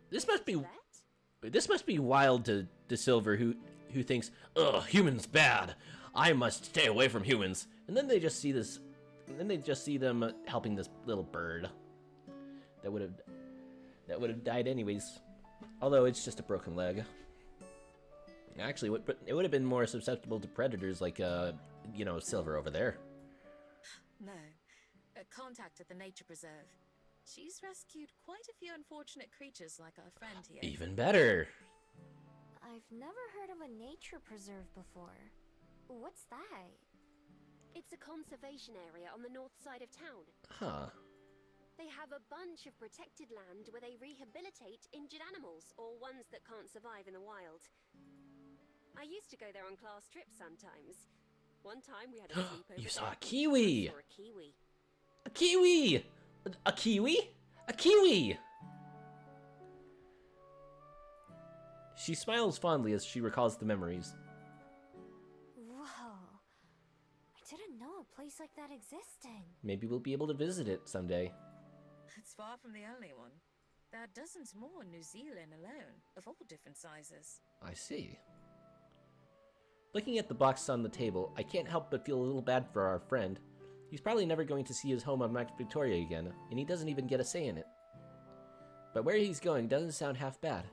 This must be wild to Silver, who thinks, ugh, humans bad. I must stay away from humans. And then they just see this, and then they just see them helping this little bird that would have died anyways. Although it's just a broken leg. Actually, it would have been more susceptible to predators like Silver over there. No, a contact at the nature preserve. She's rescued quite a few unfortunate creatures like our friend here. Even better. I've never heard of a nature preserve before. What's that? It's a conservation area on the north side of town. Huh. They have a bunch of protected land where they rehabilitate injured animals or ones that can't survive in the wild. I used to go there on class trips sometimes. One time we had a sleepover. You saw a kiwi! Or a kiwi. A kiwi! A kiwi? A kiwi! She smiles fondly as she recalls the memories. Whoa. I didn't know a place like that existed. Maybe we'll be able to visit it someday. It's far from the only one. There are dozens more in New Zealand alone, of all different sizes. I see. Looking at the box on the table, I can't help but feel a little bad for our friend. He's probably never going to see his home on Max Victoria again, and he doesn't even get a say in it. But where he's going doesn't sound half bad.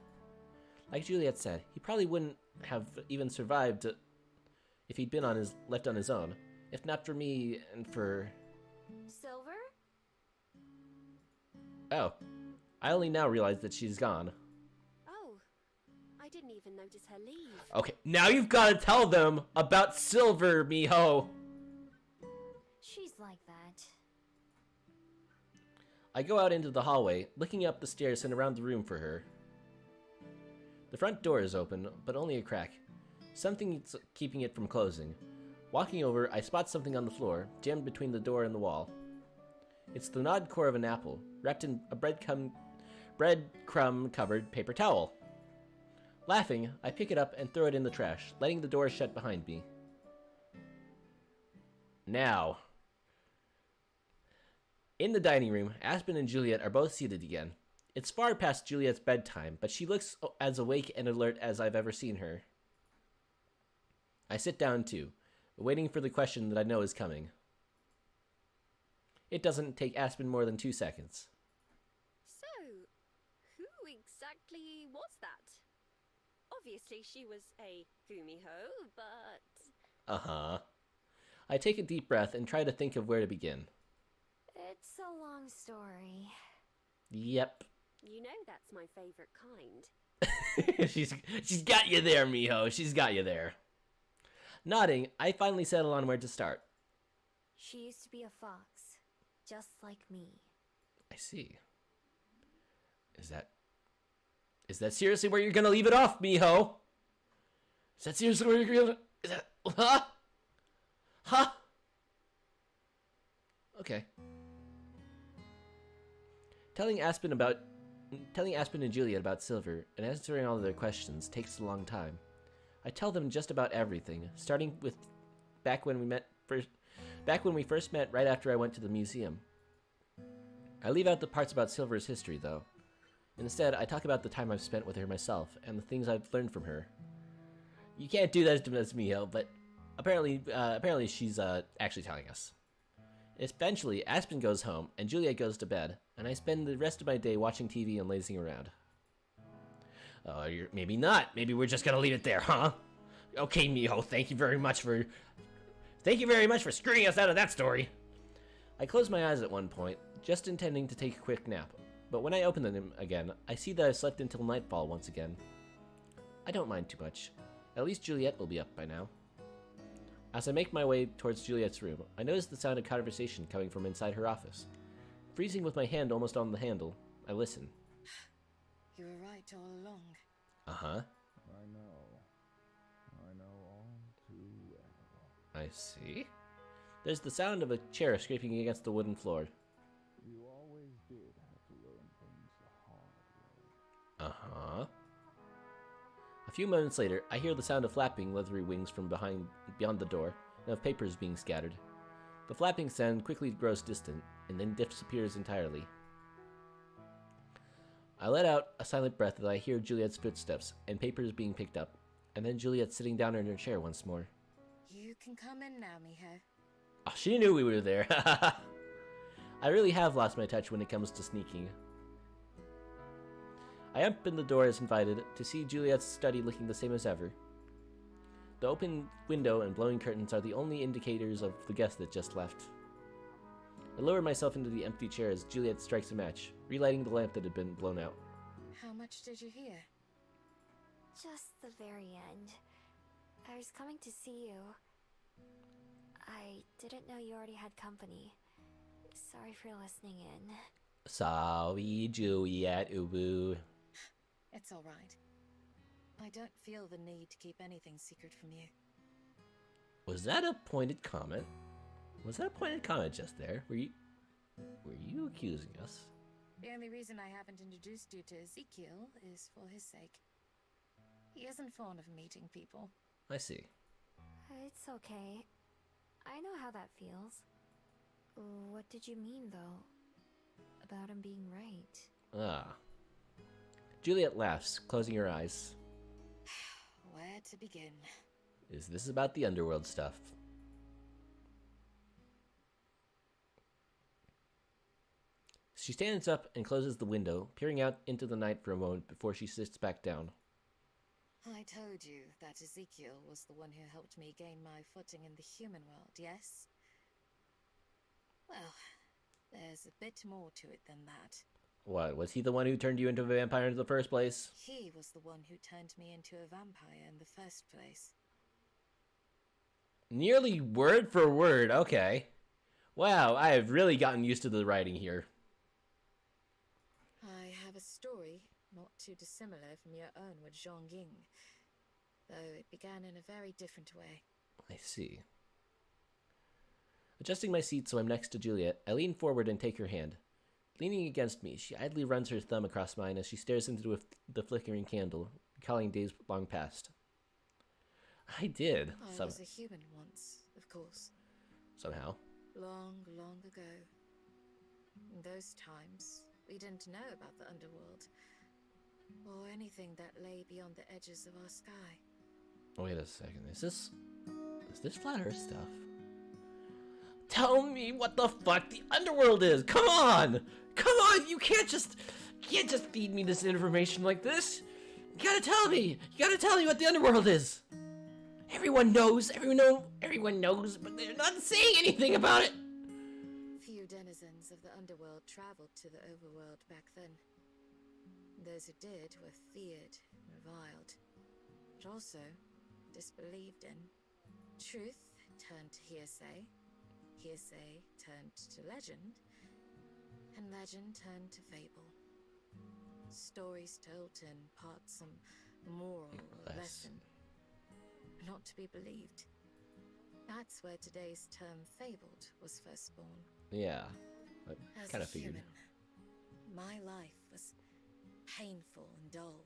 Like Juliet said, he probably wouldn't have even survived if he'd been left on his own. If not for me and for... Silver? Oh, I only now realize that she's gone. Oh, I didn't even notice her leave. Okay, now you've got to tell them about Silver, Miho! She's like that. I go out into the hallway, looking up the stairs and around the room for her. The front door is open, but only a crack. Something's keeping it from closing. Walking over, I spot something on the floor, jammed between the door and the wall. It's the gnawed core of an apple, wrapped in a breadcrumb-covered paper towel. Laughing, I pick it up and throw it in the trash, letting the door shut behind me. Now. In the dining room, Aspen and Juliet are both seated again. It's far past Juliet's bedtime, but she looks as awake and alert as I've ever seen her. I sit down too, waiting for the question that I know is coming. It doesn't take Aspen more than 2 seconds. So, who exactly was that? Obviously she was a Gumiho, but... Uh-huh. I take a deep breath and try to think of where to begin. It's a long story. Yep. You know that's my favorite kind. She's got you there, Miho. She's got you there. Nodding, I finally settle on where to start. She used to be a fox, just like me. I see. Is that seriously where you're gonna leave it off, Miho? Is that seriously where you're gonna... Is that... Huh? Huh? Okay. Telling Aspen and Juliet about Silver and answering all of their questions takes a long time. I tell them just about everything, starting with back when we first met right after I went to the museum. I leave out the parts about Silver's history, though. Instead, I talk about the time I've spent with her myself and the things I've learned from her. You can't do that to Miho, but apparently she's actually telling us. Eventually, Aspen goes home and Juliet goes to bed, and I spend the rest of my day watching TV and lazing around. Maybe not. Maybe we're just gonna leave it there, huh? Okay, Miho, thank you very much for screwing us out of that story. I close my eyes at one point, just intending to take a quick nap, but when I open them again, I see that I've slept until nightfall once again. I don't mind too much. At least Juliet will be up by now. As I make my way towards Juliet's room, I notice the sound of conversation coming from inside her office. Freezing with my hand almost on the handle, I listen. You were right all along. Uh-huh. I know all too well. I see. There's the sound of a chair scraping against the wooden floor. You always did have to learn things the hard way. Uh-huh. A few moments later, I hear the sound of flapping leathery wings from beyond the door, and of papers being scattered. The flapping sound quickly grows distant, and then disappears entirely. I let out a silent breath as I hear Juliet's footsteps, and papers being picked up, and then Juliet sitting down in her chair once more. You can come in now, Miho. Oh, she knew we were there. I really have lost my touch when it comes to sneaking. I open the door as invited to see Juliet's study looking the same as ever. The open window and blowing curtains are the only indicators of the guest that just left. I lower myself into the empty chair as Juliet strikes a match, relighting the lamp that had been blown out. How much did you hear? Just the very end. I was coming to see you. I didn't know you already had company. Sorry for listening in. Sorry, Juliet, ubu. It's all right. I don't feel the need to keep anything secret from you. Was that a pointed comment? Was that a pointed comment just there? Were you accusing us? The only reason I haven't introduced you to Ezekiel is for his sake. He isn't fond of meeting people. I see. It's okay. I know how that feels. What did you mean, though? About him being right? Ah. Juliet laughs, closing her eyes. Where to begin? Is this about the underworld stuff? She stands up and closes the window, peering out into the night for a moment before she sits back down. I told you that Ezekiel was the one who helped me gain my footing in the human world, yes? Well, there's a bit more to it than that. What, was he the one who turned you into a vampire in the first place? He was the one who turned me into a vampire in the first place. Nearly word for word, okay. Wow, I have really gotten used to the writing here. I have a story not too dissimilar from your own with Zhang Ying, though it began in a very different way. I see. Adjusting my seat so I'm next to Juliet, I lean forward and take her hand. Leaning against me, she idly runs her thumb across mine as she stares into the flickering candle, recalling days long past. I did. I was a human once, of course. Somehow. Long, long ago. In those times, we didn't know about the underworld, or anything that lay beyond the edges of our sky. Wait a second, is this flat earth stuff? Tell me what the fuck the underworld is! Come on! Come on! You can't just feed me this information like this! You gotta tell me! You gotta tell me what the underworld is! Everyone knows, everyone knows, but they're not saying anything about it! Few denizens of the underworld traveled to the overworld back then. Those who did were feared and reviled, but also disbelieved in. Truth turned to hearsay, hearsay turned to legend, and legend turned to fable. Stories told to impart some moral or lesson, not to be believed. That's where today's term fabled was first born. Yeah, I As kind a of figured. human, my life was painful and dull,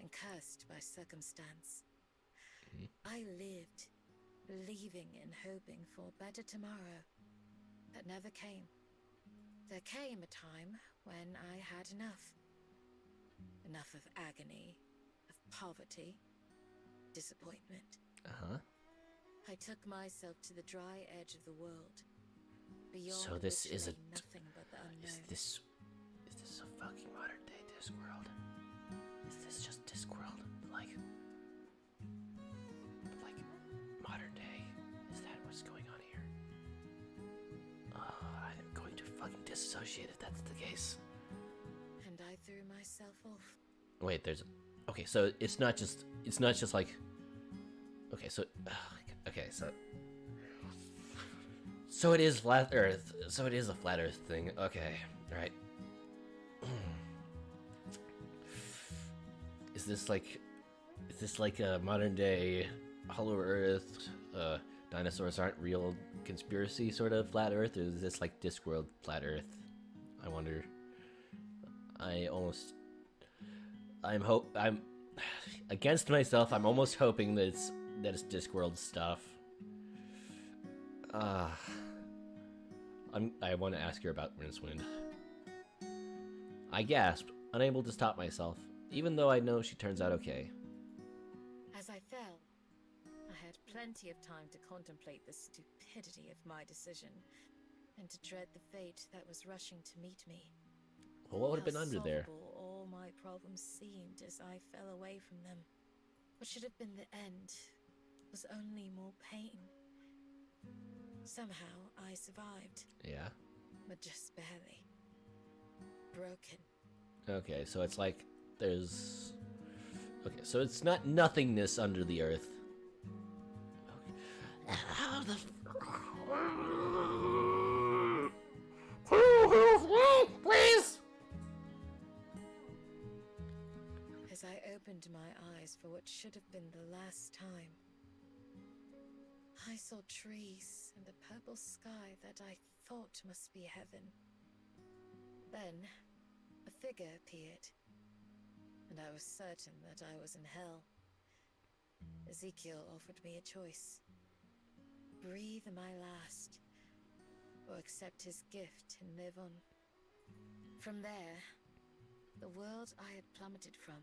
and cursed by circumstance. I lived, believing and hoping for a better tomorrow that never came. There came a time when I had enough. Enough of agony, of poverty, disappointment. I took myself to the dry edge of the world. Beyond So this which isn't. lay nothing but the unknown. Is this a fucking modern day Discworld? Is this just Discworld? Like modern day? Is that what's going on here? I'm going to fucking disassociate if that's the case. And I threw myself off. Wait, there's. Okay, so it's not just like. Okay, so. Okay, so. So it is flat Earth. So it is a flat Earth thing. Okay, all right. Is this like a modern day Hollow Earth, dinosaurs aren't real conspiracy sort of flat Earth, or is this like Discworld flat Earth? I wonder. I'm against myself. I'm almost hoping that it's Discworld stuff. I want to ask her about Rincewind. I gasped, unable to stop myself, even though I know she turns out okay. As I fell, I had plenty of time to contemplate the stupidity of my decision, and to dread the fate that was rushing to meet me. Well, what would have been under there? How solvable all my problems seemed as I fell away from them. What should have been the end was only more pain. Somehow I survived. Yeah. But just barely. Broken. Okay, so it's like there's. Okay, so it's not nothingness under the earth. Okay. How the. Please! As I opened my eyes for what should have been the last time, I saw trees and a purple sky that I thought must be heaven. Then, a figure appeared, and I was certain that I was in hell. Ezekiel offered me a choice. Breathe my last, or accept his gift and live on. From there, the world I had plummeted from,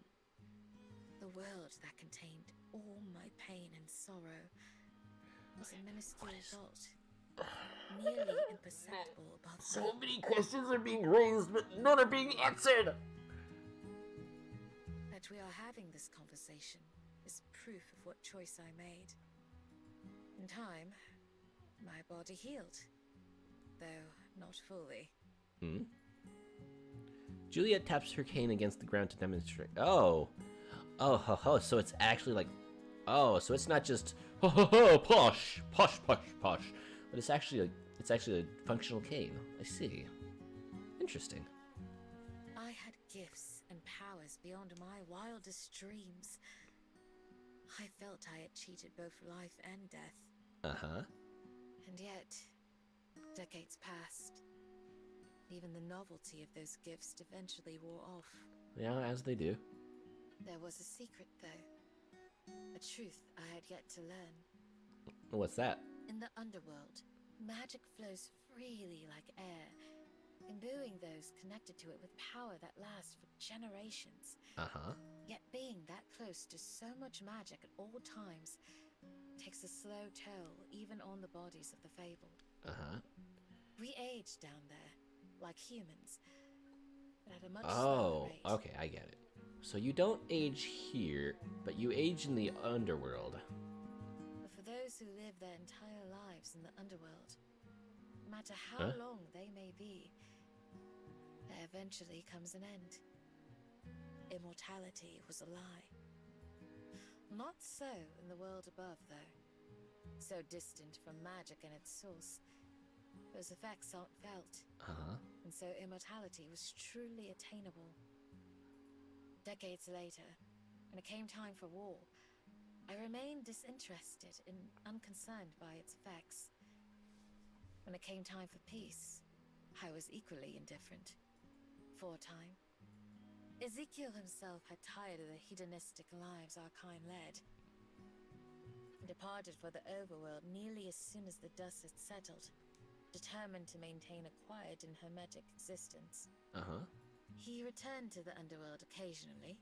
the world that contained all my pain and sorrow was a minuscule dot, nearly imperceptible above So many questions are being raised, but none are being answered. That we are having this conversation is proof of what choice I made. In time, my body healed, though not fully. Hmm? Juliet taps her cane against the ground to demonstrate. Oh, ho, ho. So it's actually like, oh, so it's not just ho, ho, ho, posh, posh, posh, posh, but it's actually a functional cane. I see. Interesting. I had gifts and powers beyond my wildest dreams. I felt I had cheated both life and death. Uh-huh. And yet, decades passed. Even the novelty of those gifts eventually wore off. Yeah, as they do. There was a secret, though. A truth I had yet to learn. What's that? In the underworld, magic flows freely like air, imbuing those connected to it with power that lasts for generations. Uh-huh. Yet being that close to so much magic at all times takes a slow toll even on the bodies of the fabled. Uh-huh. We age down there, like humans, but at a much slower rate. Oh, okay, I get it. So you don't age here, but you age in the underworld. But for those who live their entire lives in the underworld, no matter how long they may be, there eventually comes an end. Immortality was a lie. Not so in the world above, though. So distant from magic and its source, those effects aren't felt. Uh-huh. And so immortality was truly attainable. Decades later, when it came time for war, I remained disinterested and unconcerned by its effects. When it came time for peace, I was equally indifferent. For a time, Ezekiel himself had tired of the hedonistic lives our kind led. He departed for the overworld nearly as soon as the dust had settled, determined to maintain a quiet and hermetic existence. Uh-huh. He returned to the underworld occasionally,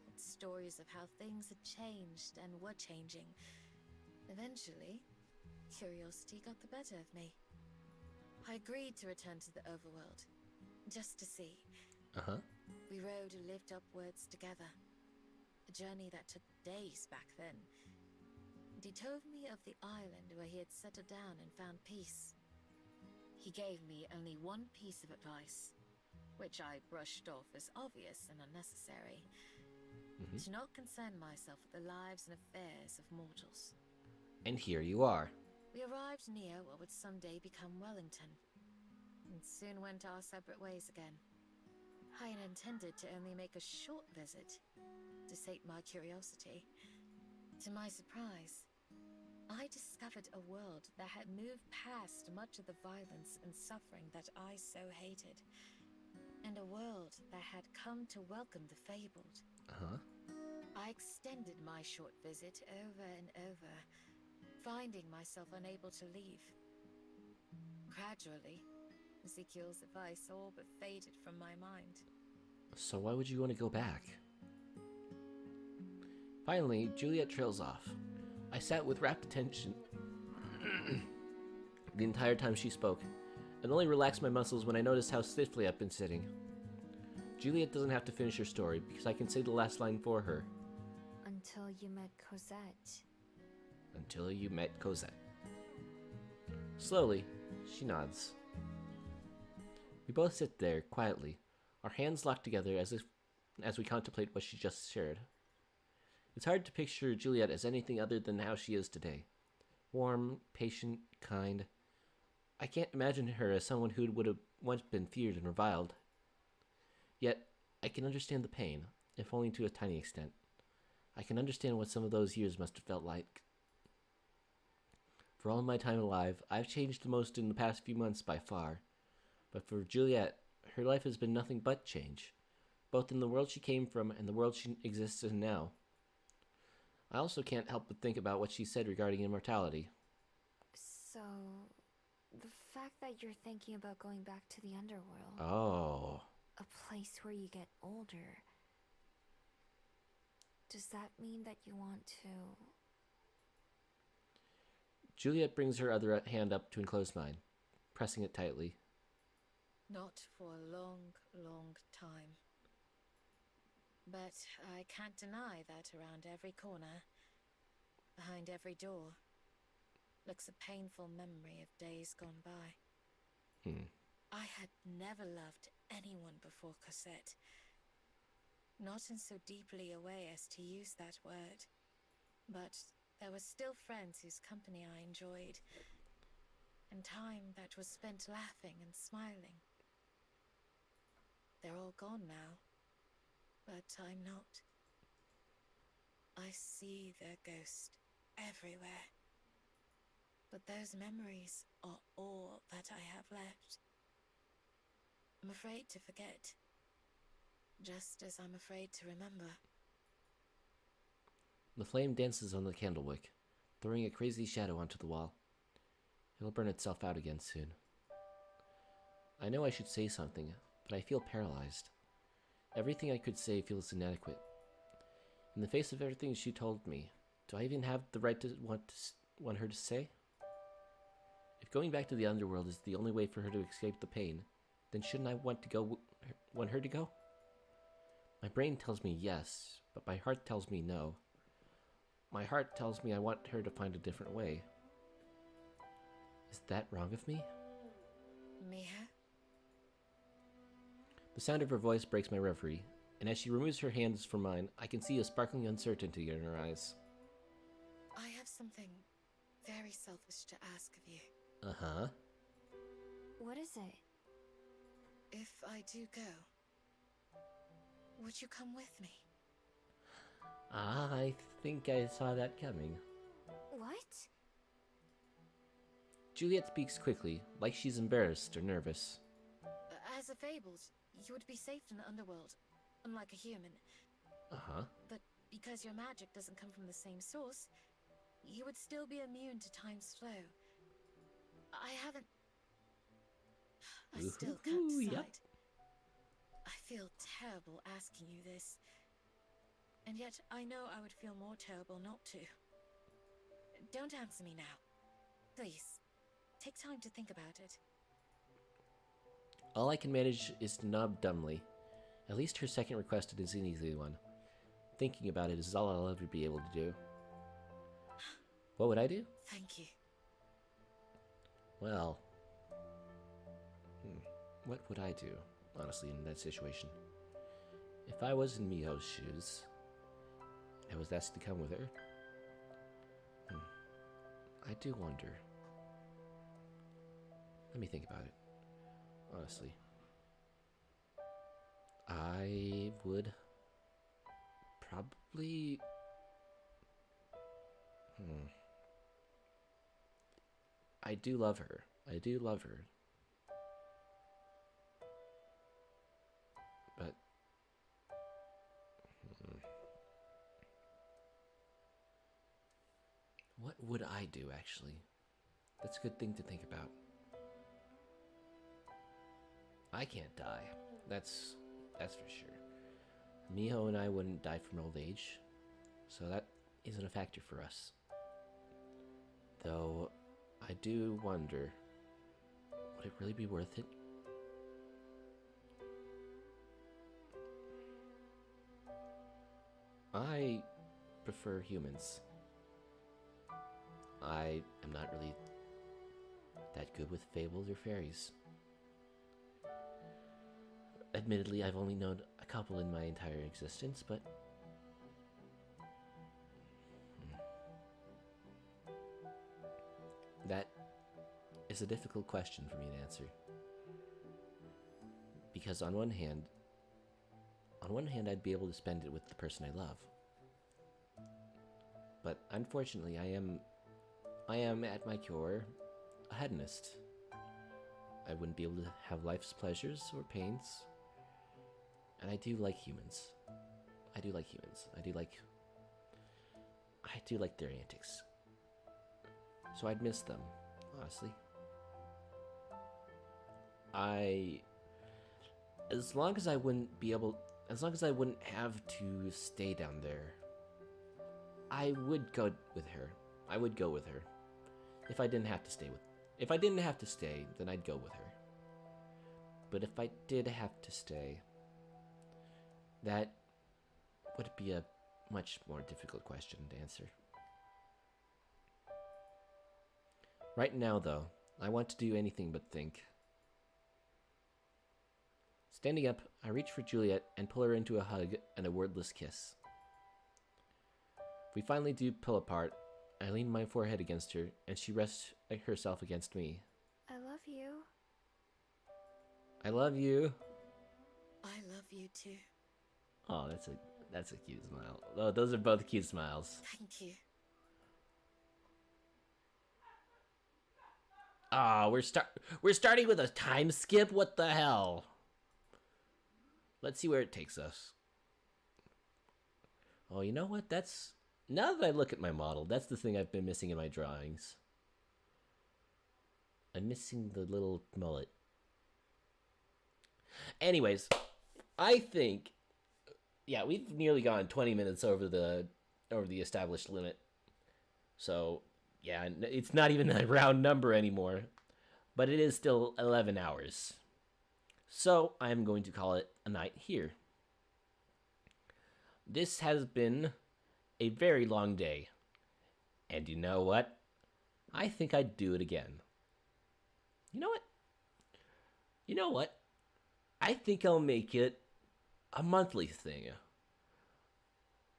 with stories of how things had changed and were changing. Eventually, curiosity got the better of me. I agreed to return to the overworld, just to see. Uh-huh. We rode and lived upwards together. A journey that took days back then. And he told me of the island where he had settled down and found peace. He gave me only one piece of advice, which I brushed off as obvious and unnecessary. To not concern myself with the lives and affairs of mortals. And here you are. We arrived near what would someday become Wellington, and soon went our separate ways again. I had intended to only make a short visit, to sate my curiosity. To my surprise, I discovered a world that had moved past much of the violence and suffering that I so hated, and a world that had come to welcome the fabled. Uh-huh. I extended my short visit over and over, finding myself unable to leave. Gradually, Ezekiel's advice all but faded from my mind. So why would you want to go back? Finally, Juliet trails off. I sat with rapt attention the entire time she spoke, and only relaxed my muscles when I noticed how stiffly I've been sitting. Juliet doesn't have to finish her story, because I can say the last line for her. Until you met Cosette. Until you met Cosette. Slowly, she nods. We both sit there, quietly, our hands locked together as we contemplate what she just shared. It's hard to picture Juliet as anything other than how she is today. Warm, patient, kind. I can't imagine her as someone who would have once been feared and reviled. Yet, I can understand the pain, if only to a tiny extent. I can understand what some of those years must have felt like. For all my time alive, I've changed the most in the past few months by far. But for Juliet, her life has been nothing but change, both in the world she came from and the world she exists in now. I also can't help but think about what she said regarding immortality. So, the fact that you're thinking about going back to the underworld. Oh. A place where you get older. Does that mean that you want to Juliet brings her other hand up to enclose mine, pressing it tightly. Not for a long, long time. But I can't deny that around every corner, behind every door, looks a painful memory of days gone by. I had never loved anyone before Cosette. Not in so deeply a way as to use that word. But there were still friends whose company I enjoyed, and time that was spent laughing and smiling. They're all gone now, but I'm not. I see their ghost everywhere. But those memories are all that I have left. I'm afraid to forget, just as I'm afraid to remember. The flame dances on the candlewick, throwing a crazy shadow onto the wall. It'll burn itself out again soon. I know I should say something, but I feel paralyzed. Everything I could say feels inadequate. In the face of everything she told me, do I even have the right to want her to say? If going back to the underworld is the only way for her to escape the pain, then shouldn't I want her to go? My brain tells me yes, but my heart tells me no. My heart tells me I want her to find a different way. Is that wrong of me? Mia? The sound of her voice breaks my reverie, and as she removes her hands from mine, I can see a sparkling uncertainty in her eyes. I have something very selfish to ask of you. Uh-huh. What is it? If I do go, would you come with me? I think I saw that coming. What? Juliet speaks quickly, like she's embarrassed or nervous. As a fabled, you would be safe in the underworld, unlike a human. Uh-huh. But because your magic doesn't come from the same source, you would still be immune to time's flow. I still can't decide. Yep. I feel terrible asking you this. And yet I know I would feel more terrible not to. Don't answer me now. Please, take time to think about it. All I can manage is to nod dumbly. At least her second request is an easy one. Thinking about it is all I'll ever be able to do. What would I do? Thank you. Well, what would I do, honestly, in that situation? If I was in Miho's shoes, I was asked to come with her. I do wonder. Let me think about it, honestly. I would probably... I do love her. I do love her. But... what would I do, actually? That's a good thing to think about. I can't die. That's for sure. Miho and I wouldn't die from old age, so that isn't a factor for us. Though, I do wonder, would it really be worth it? I prefer humans. I am not really that good with fables or fairies. Admittedly, I've only known a couple in my entire existence, but... that is a difficult question for me to answer. Because on one hand, I'd be able to spend it with the person I love. But unfortunately, I am at my core a hedonist. I wouldn't be able to have life's pleasures or pains. And I do like humans. I do like their antics. So I'd miss them, honestly. As long as I wouldn't have to stay down there, I would go with her. if I didn't have to stay with. If I didn't have to stay, then I'd go with her. But if I did have to stay, that would be a much more difficult question to answer. Right now, though, I want to do anything but think. Standing up, I reach for Juliet and pull her into a hug and a wordless kiss. We finally do pull apart. I lean my forehead against her, and she rests herself against me. I love you. I love you. I love you too. Oh, that's a cute smile. Oh, those are both cute smiles. Thank you. Ah, we're starting with a time skip. What the hell? Let's see where it takes us. Oh, you know what? That's now that I look at my model, that's the thing I've been missing in my drawings. I'm missing the little mullet. Anyways, I think, yeah, we've nearly gone 20 minutes over the established limit. So, yeah, it's not even a round number anymore, but it is still 11 hours. So, I'm going to call it a night here. This has been a very long day. And you know what? I think I'd do it again. You know what? You know what? I think I'll make it a monthly thing.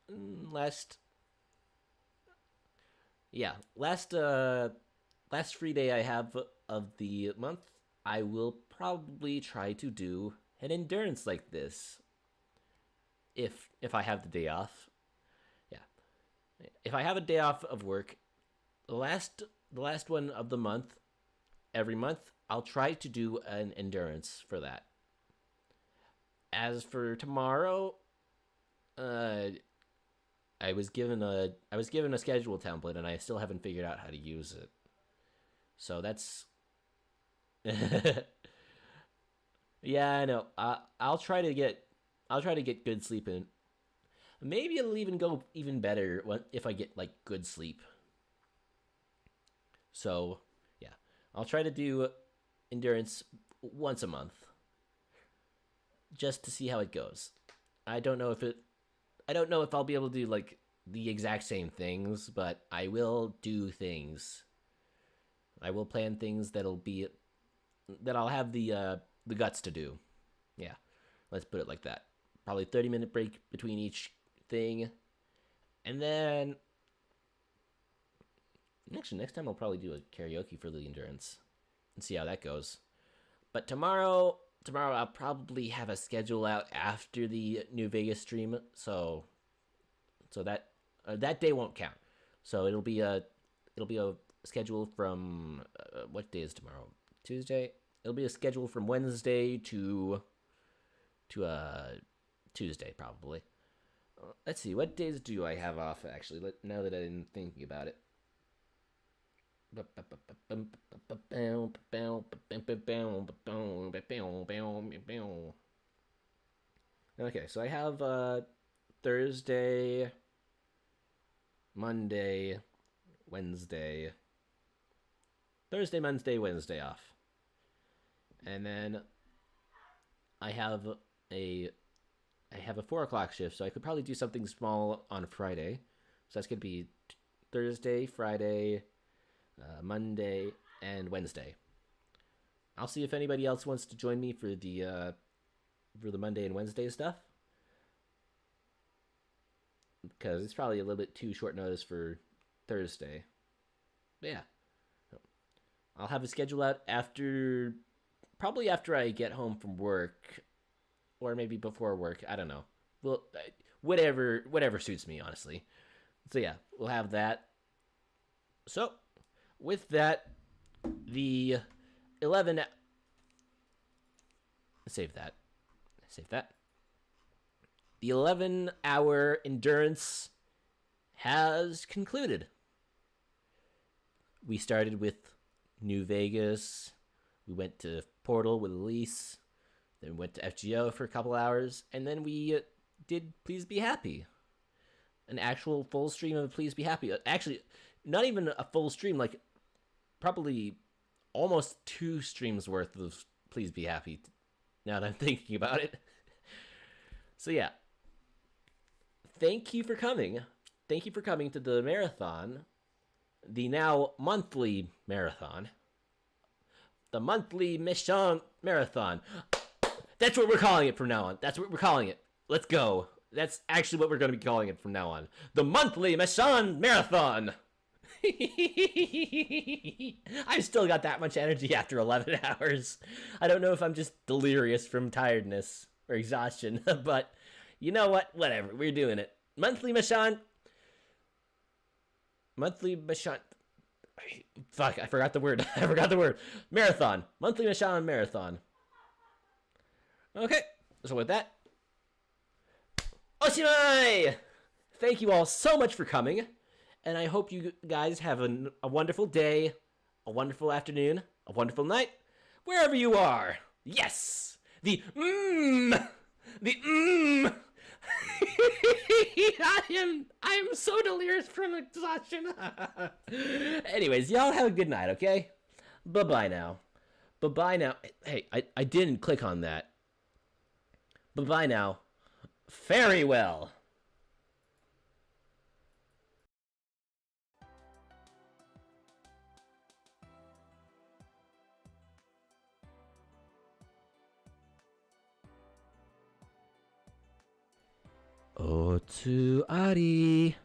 Last free day I have of the month, I will probably try to do an endurance like this. If I have the day off. Yeah. If I have a day off of work, the last one of the month, every month, I'll try to do an endurance for that. As for tomorrow, I was given a schedule template and I still haven't figured out how to use it. So that's yeah, I know. I'll try to get good sleep in. Maybe it'll even go even better if I get like good sleep. So, yeah. I'll try to do endurance once a month. Just to see how it goes. I don't know if I'll be able to do like the exact same things, but I will do things. I will plan things that I'll have the guts to do. Yeah. Let's put it like that. Probably 30-minute break between each thing. And then actually next time I'll probably do a karaoke for the endurance and see how that goes. But tomorrow I'll probably have a schedule out after the New Vegas stream, so that day won't count. So it'll be a schedule from what day is tomorrow? Tuesday. It'll be a schedule from Wednesday to Tuesday probably. Let's see, what days do I have off actually? Now that I'm thinking about it. Okay, so I have Thursday, Monday, Wednesday. Thursday, Wednesday off. And then I have a 4 o'clock shift, so I could probably do something small on Friday. So that's going to be Thursday, Friday, Monday, and Wednesday. I'll see if anybody else wants to join me for the Monday and Wednesday stuff, because it's probably a little bit too short notice for Thursday. But yeah, I'll have a schedule out probably after I get home from work, or maybe before work. I don't know. Well, whatever suits me, honestly. So yeah, we'll have that. So with that, the 11... Save that. The 11-hour endurance has concluded. We started with New Vegas. We went to Portal with Elise. Then went to FGO for a couple hours. And then we did Please Be Happy. An actual full stream of Please Be Happy. Actually, not even a full stream. Like, probably almost 2 streams worth of Please Be Happy now that I'm thinking about it. So yeah, thank you for coming. Thank you for coming to the marathon, the now monthly marathon, the monthly Méchant marathon. That's what we're calling it from now on. That's what we're calling it. Let's go. That's actually what we're going to be calling it from now on. The monthly Méchant marathon. I've still got that much energy after 11 hours. I don't know if I'm just delirious from tiredness or exhaustion, but you know what? Whatever. We're doing it. Monthly Méchant. Monthly Méchant. Fuck, I forgot the word. I forgot the word. Marathon. Monthly Méchant marathon. Okay. So with that, Oshimai! Thank you all so much for coming. And I hope you guys have a wonderful day, a wonderful afternoon, a wonderful night, wherever you are. Yes! The I am so delirious from exhaustion. Anyways, y'all have a good night, okay? Bye-bye now. Bye-bye now. Hey, I didn't click on that. Bye-bye now. Very well. Otsu Ari.